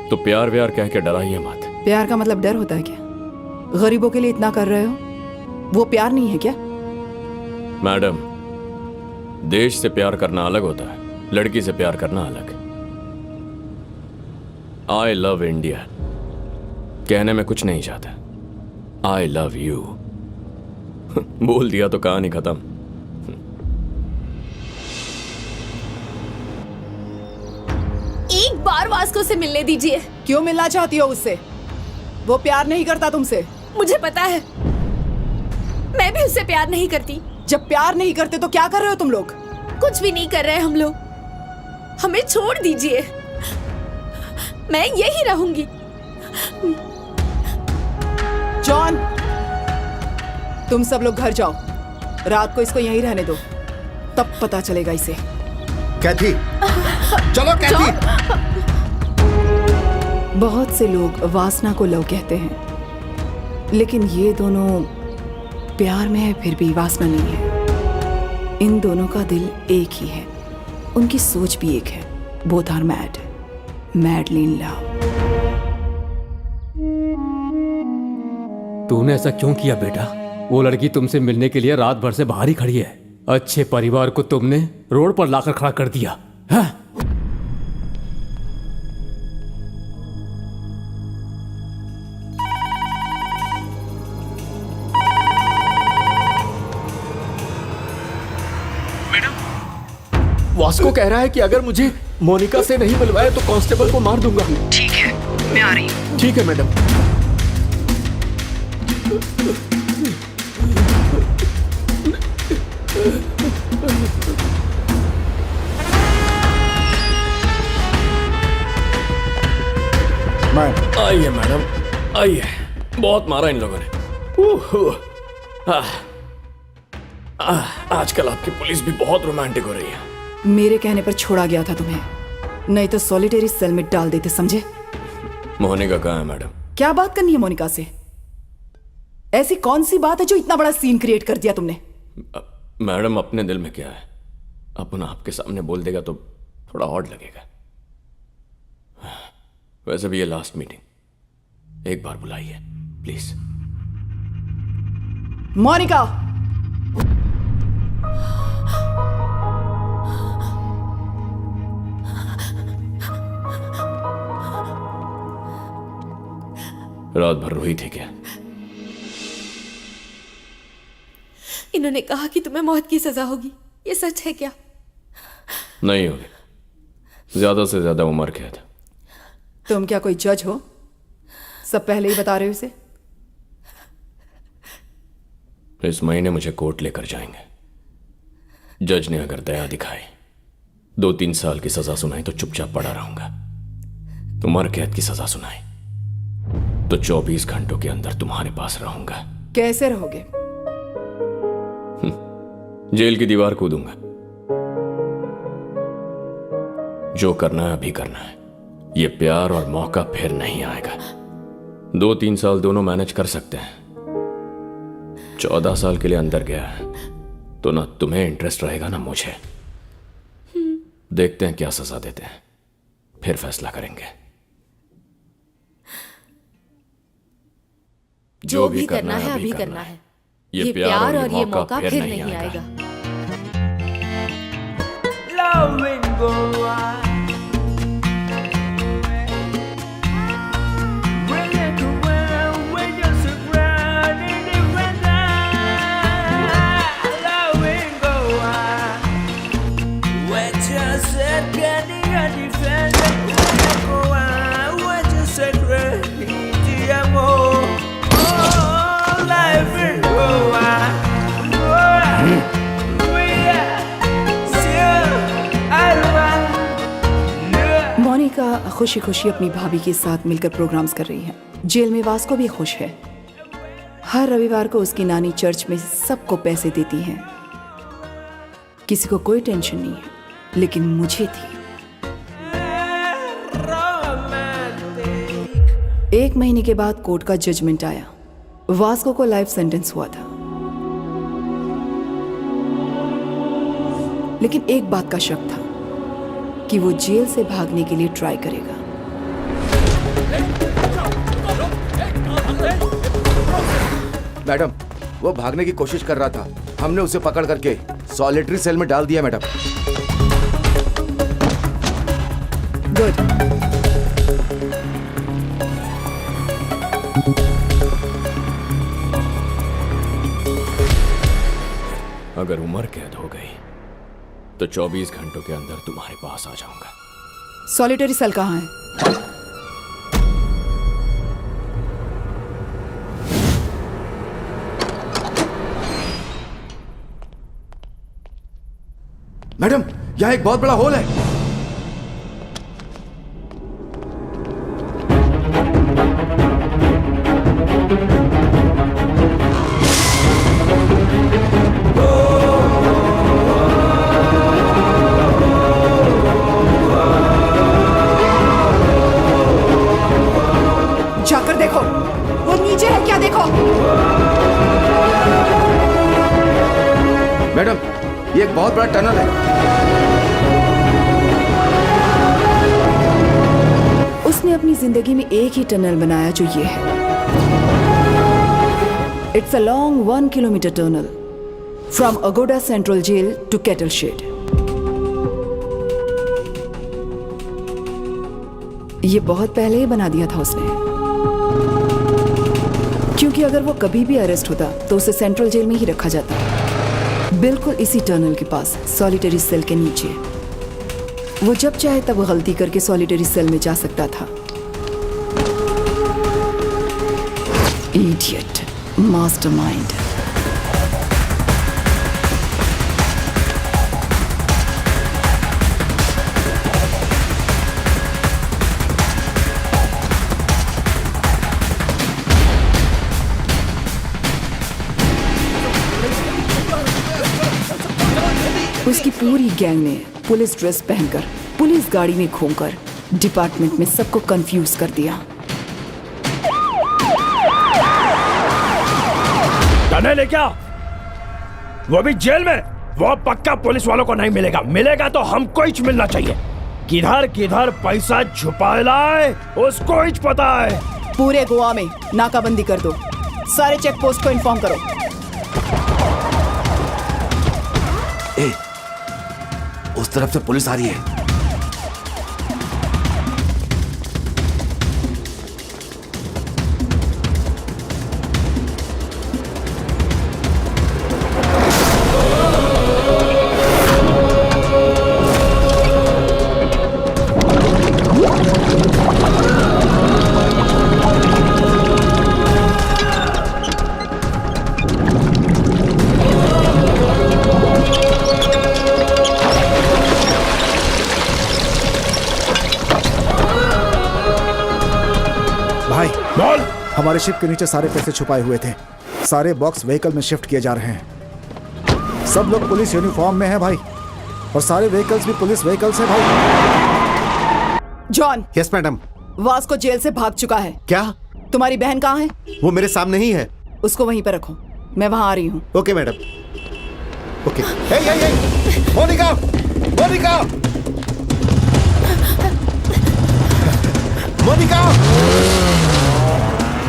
तो प्यार व्यार कह के डराइए मत। प्यार का मतलब डर होता है क्या? गरीबों के लिए इतना कर रहे हो, वो प्यार नहीं है क्या? मैडम, देश से प्यार करना अलग होता है, लड़की से प्यार करना अलग। आई लव इंडिया कहने में कुछ नहीं चाहता, आई लव यू बोल दिया तो कहानी खत्म। एक बार वास्को से मिलने दीजिए। क्यों मिलना चाहती हो उससे? वो प्यार नहीं करता तुमसे। मुझे पता है, मैं भी उससे प्यार नहीं करती। जब प्यार नहीं करते तो क्या कर रहे हो तुम लोग? कुछ भी नहीं कर रहे हम लोग, हमें छोड़ दीजिए, मैं यही रहूंगी। जॉन, तुम सब लोग घर जाओ, रात को इसको यहीं रहने दो, तब पता चलेगा इसे। कैथी, चलो कैथी। बहुत से लोग वासना को लव कहते हैं, लेकिन ये दोनों प्यार में है फिर भी वासना नहीं है। इन दोनों का दिल एक ही है, उनकी सोच भी एक है। Both are mad, madly in love. तूने ऐसा क्यों किया बेटा? वो लड़की तुमसे मिलने के लिए रात भर से बाहर ही खड़ी है। अच्छे परिवार को तुमने रोड पर लाकर खड़ा कर दिया है? वास्को कह रहा है कि अगर मुझे मोनिका से नहीं मिलवाया तो कांस्टेबल को मार दूंगा। ठीक है, मैं आ रही हूँ। ठीक है मैडम। आइए मैडम, आइए। बहुत मारा इन लोगों ने। आजकल आपकी पुलिस भी बहुत रोमांटिक हो रही है। मेरे कहने पर छोड़ा गया था तुम्हें, नहीं तो सॉलिटरी सेल में डाल देते, समझे? मोनिका कहाँ है मैडम? क्या बात करनी है मोनिका से? ऐसी कौन सी बात है जो इतना बड़ा सीन क्रिएट कर दिया तुमने? मैडम, अपने दिल में क्या है अपन आपके सामने बोल देगा तो थोड़ा ऑड लगेगा। वैसे भी ये लास्ट मीटिंग, एक बार बुलाइए प्लीज। मोनिका, रात भर रोई थी क्या? इन्होंने कहा कि तुम्हें मौत की सजा होगी, ये सच है क्या? नहीं होगी, ज्यादा से ज्यादा उम्र कैद। तुम क्या कोई जज हो? सब पहले ही बता रहे हो इसे। इस महीने मुझे कोर्ट लेकर जाएंगे। जज ने अगर दया दिखाई, 2-3 साल की सजा सुनाई तो चुपचाप पड़ा रहूंगा। उम्र कैद की सजा सुनाई तो 24 घंटों के अंदर तुम्हारे पास रहूंगा। कैसे रहोगे? जेल की दीवार कूदूंगा। जो करना है अभी करना है। ये प्यार और मौका फिर नहीं आएगा। 2-3 साल दोनों मैनेज कर सकते हैं। 14 साल के लिए अंदर गया है तो ना तुम्हें इंटरेस्ट रहेगा ना मुझे। देखते हैं क्या सजा देते हैं, फिर फैसला करेंगे। जो भी करना है अभी करना है। ये प्यार और ये मौका फिर नहीं आएगा। मोनिका खुशी खुशी अपनी भाभी के साथ मिलकर प्रोग्राम्स कर रही है। जेल में वास्को भी खुश है। हर रविवार को उसकी नानी चर्च में सबको पैसे देती है। किसी को कोई टेंशन नहीं है, लेकिन मुझे थी। 1 महीने के बाद कोर्ट का जजमेंट आया। वास्को को लाइफ सेंटेंस हुआ था, लेकिन एक बात का शक था। कि वो जेल से भागने के लिए ट्राई करेगा। मैडम, वो भागने की कोशिश कर रहा था। हमने उसे पकड़ करके सॉलिटरी सेल में डाल दिया मैडम। गुड। अगर उम्र कैद हो गई तो 24 घंटों के अंदर तुम्हारे पास आ जाऊंगा। सॉलिटरी सेल कहाँ है? मैडम, यहाँ एक बहुत बड़ा होल है। जाकर देखो, वो नीचे है क्या? देखो मैडम, ये एक बहुत बड़ा टनल है। उसने अपनी जिंदगी में एक ही टनल बनाया जो ये है। It's a long 1 kilometre tunnel from Aguada central jail to cattle shed. ये बहुत पहले ही बना दिया था उसने, क्योंकि अगर वो कभी भी अरेस्ट होता तो उसे सेंट्रल जेल में ही रखा जाता, बिल्कुल इसी टनल के पास, सॉलिटरी सेल के नीचे। वो जब चाहे तब गलती करके सॉलिटरी सेल में जा सकता था। Idiot, mastermind. उसकी पूरी गैंग ने पुलिस ड्रेस पहनकर, पुलिस गाड़ी में घूमकर डिपार्टमेंट में सबको कंफ्यूज कर दिया। टनल है क्या? वो भी जेल में? वो पक्का पुलिस वालों को नहीं मिलेगा। मिलेगा तो हमको ही मिलना चाहिए। किधर किधर पैसा छुपा लाए उसको ही पता है। पूरे गोवा में नाकाबंदी कर दो, सारे चेक पोस्ट को इन्फॉर्म करो। उस तरफ से पुलिस आ रही है। हमारे शिप के नीचे सारे पैसे छुपाए हुए थे। सारे बॉक्स व्हीकल में शिफ्ट किए जा रहे हैं। सब लोग पुलिस यूनिफॉर्म में हैं भाई, और सारे व्हीकल्स भी पुलिस व्हीकल्स हैं भाई। John. Yes madam. Vasco jail से भाग चुका है। क्या? तुम्हारी बहन कहाँ है? वो मेरे सामने ही है। उसको वहीं पर रखो, मैं वहां आ रही हूँ। Okay madam. Okay. Monica, Monica, Monica,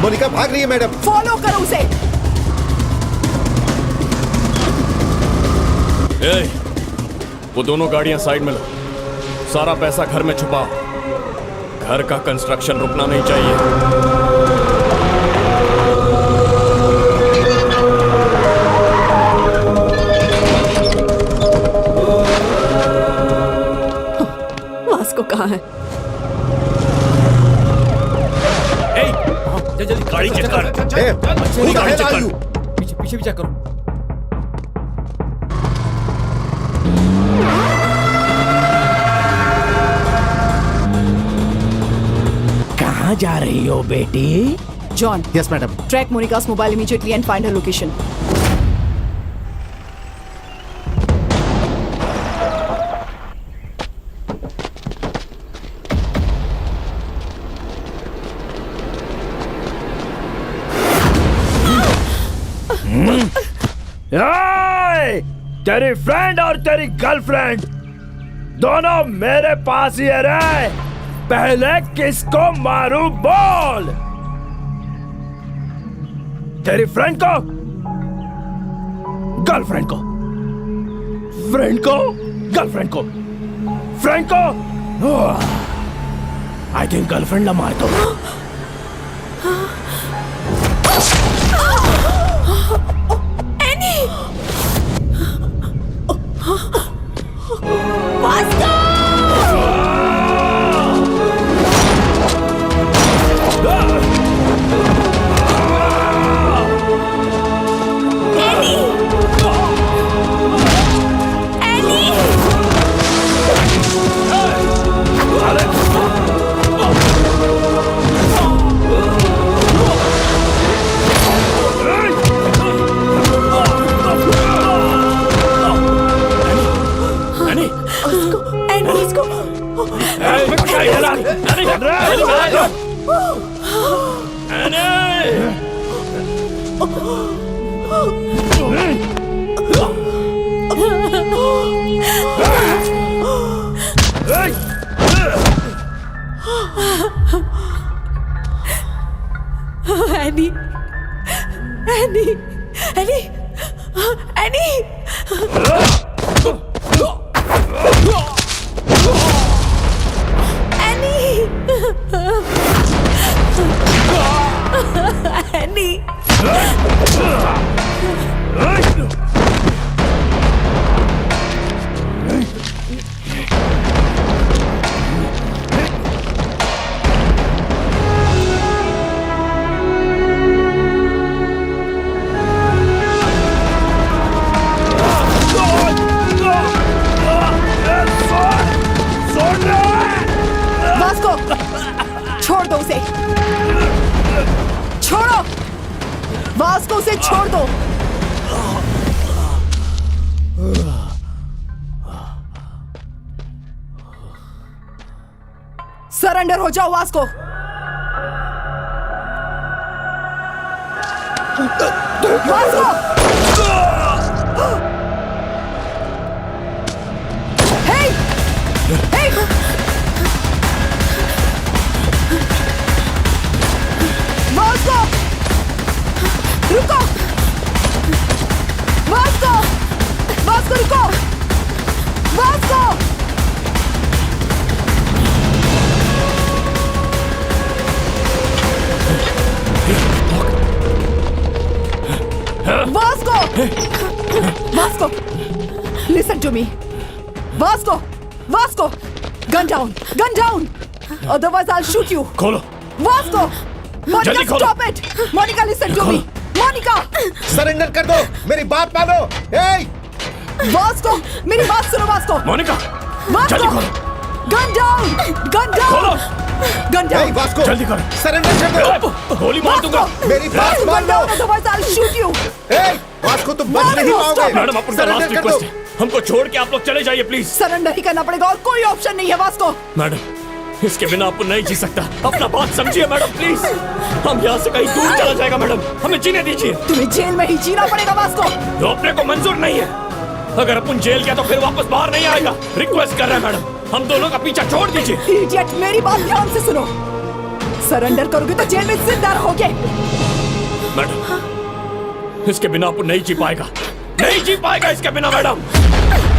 Monica भाग रही है मैडम। फॉलो करो उसे। वो दोनों गाड़ियां साइड में लो। सारा पैसा घर में छुपाओ। घर का कंस्ट्रक्शन रुकना नहीं चाहिए। वास्को कहाँ है? जल्दी गाड़ी चेक कर। गाड़ी चेक कर। पीछे पीछे भी चेक करो। कहाँ जा रही हो बेटी? John. Yes madam. Track Monica's mobile immediately and find her location. तेरी फ्रेंड और तेरी गर्लफ्रेंड दोनों मेरे पास ही रहे। पहले किसको मारूं बोल? तेरी फ्रेंड को, गर्लफ्रेंड को, फ्रेंड को, गर्लफ्रेंड को, फ्रेंड को। आई थिंक गर्लफ्रेंड ला मार दो। सरेंडर हो जाओ Vasco. Vasco! Hey! Hey! Vasco! रुको! वास्को! वास्को रुको! Vasco! Vasco! Vasco! Listen to me. Vasco! Vasco! Gun down! Gun down! Otherwise I'll shoot you. खोलो. Vasco! Monica, stop it! Monica, listen to me. Monica! Surrender कर दो, मेरी बात मानो. Hey! Vasco! मेरी बात सुनो Vasco. Monica! Vasco! Gun down! Gun down! खोलो. Gun down! Hey, Vasco! जल्दी करो. सरेंडर कर दो. गोली मार दूंगा. मेरी बात मान लो. Otherwise I'll shoot you. Hey! Vasco तुम बच नहीं पाओगे. मैडम आपका लास्ट रिक्वेस्ट है, हमको छोड़ के आप लोग चले जाइए प्लीज. सरेंडर ही करना पड़ेगा और कोई ऑप्शन नहीं है वास्को. मैडम इसके बिना आपको नहीं जी सकता. अपना बात समझिए मैडम प्लीज. हम यहाँ से कहीं दूर चला जाएगा मैडम. हमें जीने दीजिए. तुम्हें जेल में ही जीना पड़ेगा वास्को. जो अपने को मंजूर नहीं है. अगर अपन जेल गया तो फिर वापस बाहर नहीं आएगा. रिक्वेस्ट कर रहे हैं मैडम, हम दोनों का पीछा छोड़ दीजिए. इडियट, मेरी बात ध्यान से सुनो. सरेंडर करोगे तो जेल में जिंदा रहोगे. मैडम इसके बिना अपन नहीं जी पाएगा. नहीं जी पाएगा इसके बिना मैडम.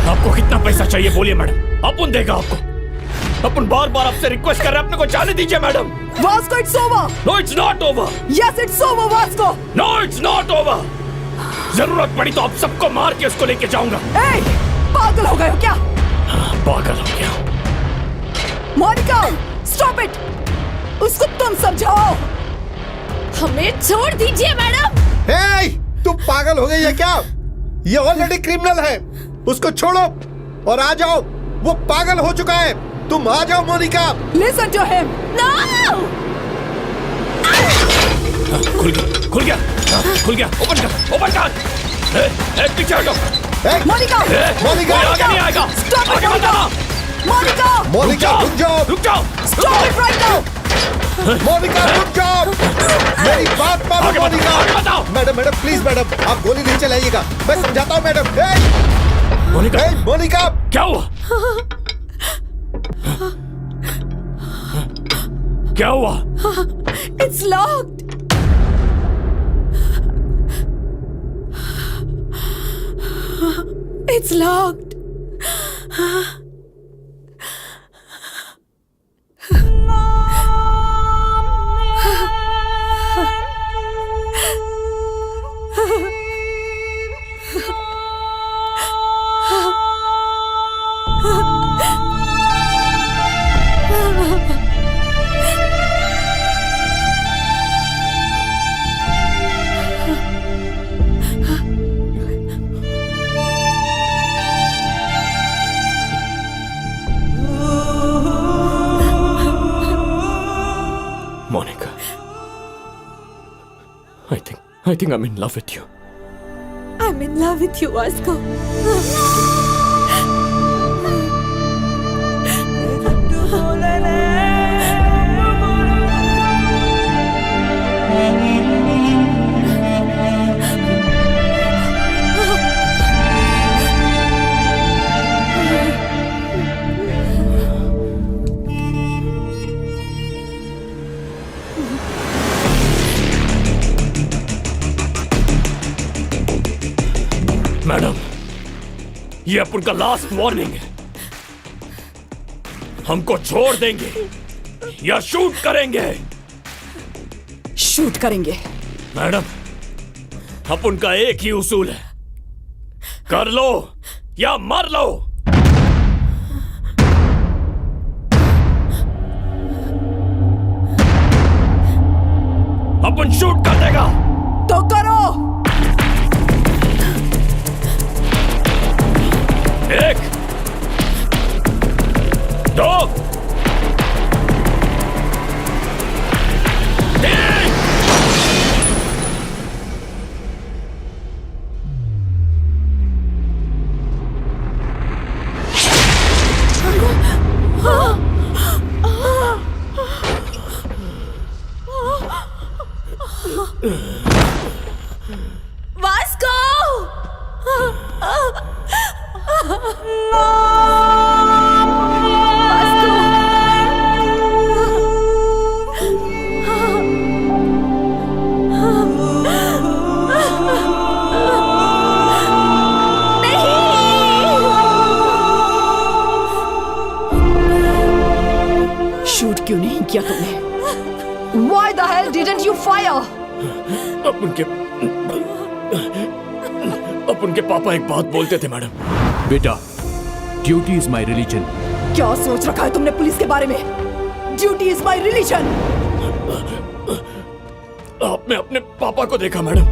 आपको कितना पैसा चाहिए बोलिए मैडम, अपन देगा आपको. अपन बार बार आपसे रिक्वेस्ट कर रहे हैं, अपने को जाने दीजिए madam. Vasco, it's over. No it's not over. Yes it's over Vasco. No it's not over. जरूरत पड़ी तो आप सबको मार के उसको लेके जाऊंगा. ए, पागल हो गए हो क्या? पागल हो गया. Monica, stop it. उसको तुम समझाओ. हमें छोड़ दीजिए मैडम. Hey! तुम पागल हो गई है क्या? ये ऑलरेडी क्रिमिनल है. उसको छोड़ो और आ जाओ. वो पागल हो चुका है. तुम आ जाओ Monika. Listen to him. No! खुल गया, खुल गया, खुल गया. ओपन कर, ओपन कर. पीछे हटो. मोनिका, मोनिका, आगे नहीं आएगा. Stop आगे it, मत आना. मोनिका. मोनिका रुक जाओ. रुक जाओ. Stop it right now. Monika रुक जाओ. मेरी बात मानो Monica. Madam madam please madam, आप गोली नहीं चलाइएगा. मैं समझाता हूँ मैडम. मोनिका, मोनिका क्या हुआ? क्या हुआ? It's locked. It's locked. Monica, I think I'm in love with you. I'm in love with you, Vasco. Madam, ये अपन का लास्ट वार्निंग है। हमको छोड़ देंगे या शूट करेंगे? शूट करेंगे। मैडम, अपन का एक ही उसूल है, कर लो या मर लो। अपन शूट कर देगा तो करो। एक, दो, तीन। वास्को! शूट क्यों नहीं किया तुमने? Why the hell didn't you fire? अपन के पापा एक बात बोलते थे मैडम। बेटा, ड्यूटी इज माई रिलीजन। क्या सोच रखा है तुमने पुलिस के बारे में? Duty is my religion. आपने अपने पापा को देखा मैडम,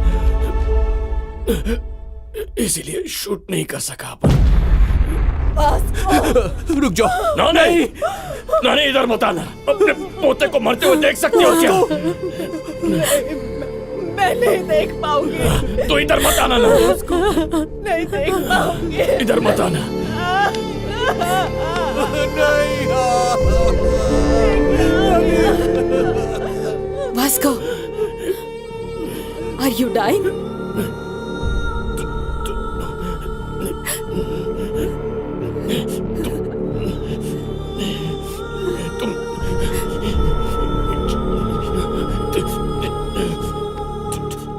इसीलिए शूट नहीं कर सका अपन। रुक जाओ। ना नहीं, ना नहीं, इधर मत आना। अपने पोते को मरते हुए देख सकते हो क्या? मैं नहीं देख पाऊंगी। तो इधर मत आना ना। नहीं देख पाऊंगी। इधर मत आना। Vasco, are you dying?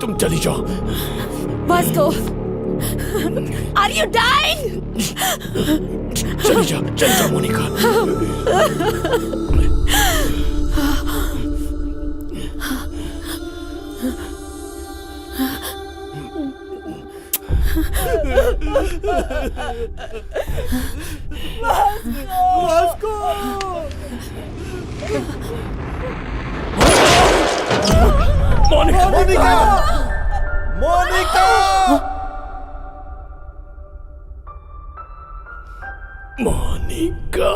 तुम चली जाओ। Vasco, are you dying? चली जा Monika. Vasco! Monika! Monica! Monica! Monika!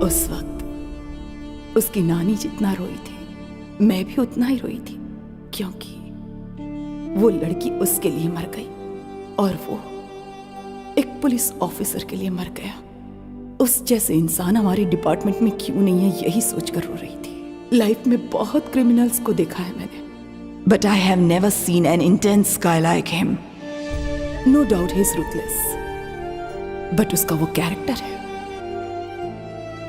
उस वक्त उसकी नानी जितना रोई थी मैं भी उतना ही रोई थी, क्योंकि वो लड़की उसके लिए मर गई और वो एक पुलिस ऑफिसर के लिए मर गया। उस जैसे इंसान हमारे डिपार्टमेंट में क्यों नहीं है, यही सोचकर रो रही थी। लाइफ में बहुत क्रिमिनल्स को देखा है मैंने, but I have never seen an intense guy like him. No doubt he is ruthless, but उसका वो कैरेक्टर है।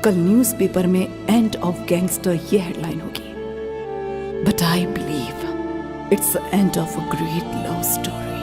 कल न्यूज़पेपर में एंड ऑफ गैंगस्टर ये हेडलाइन होगी, but I believe it's the end of a great love story.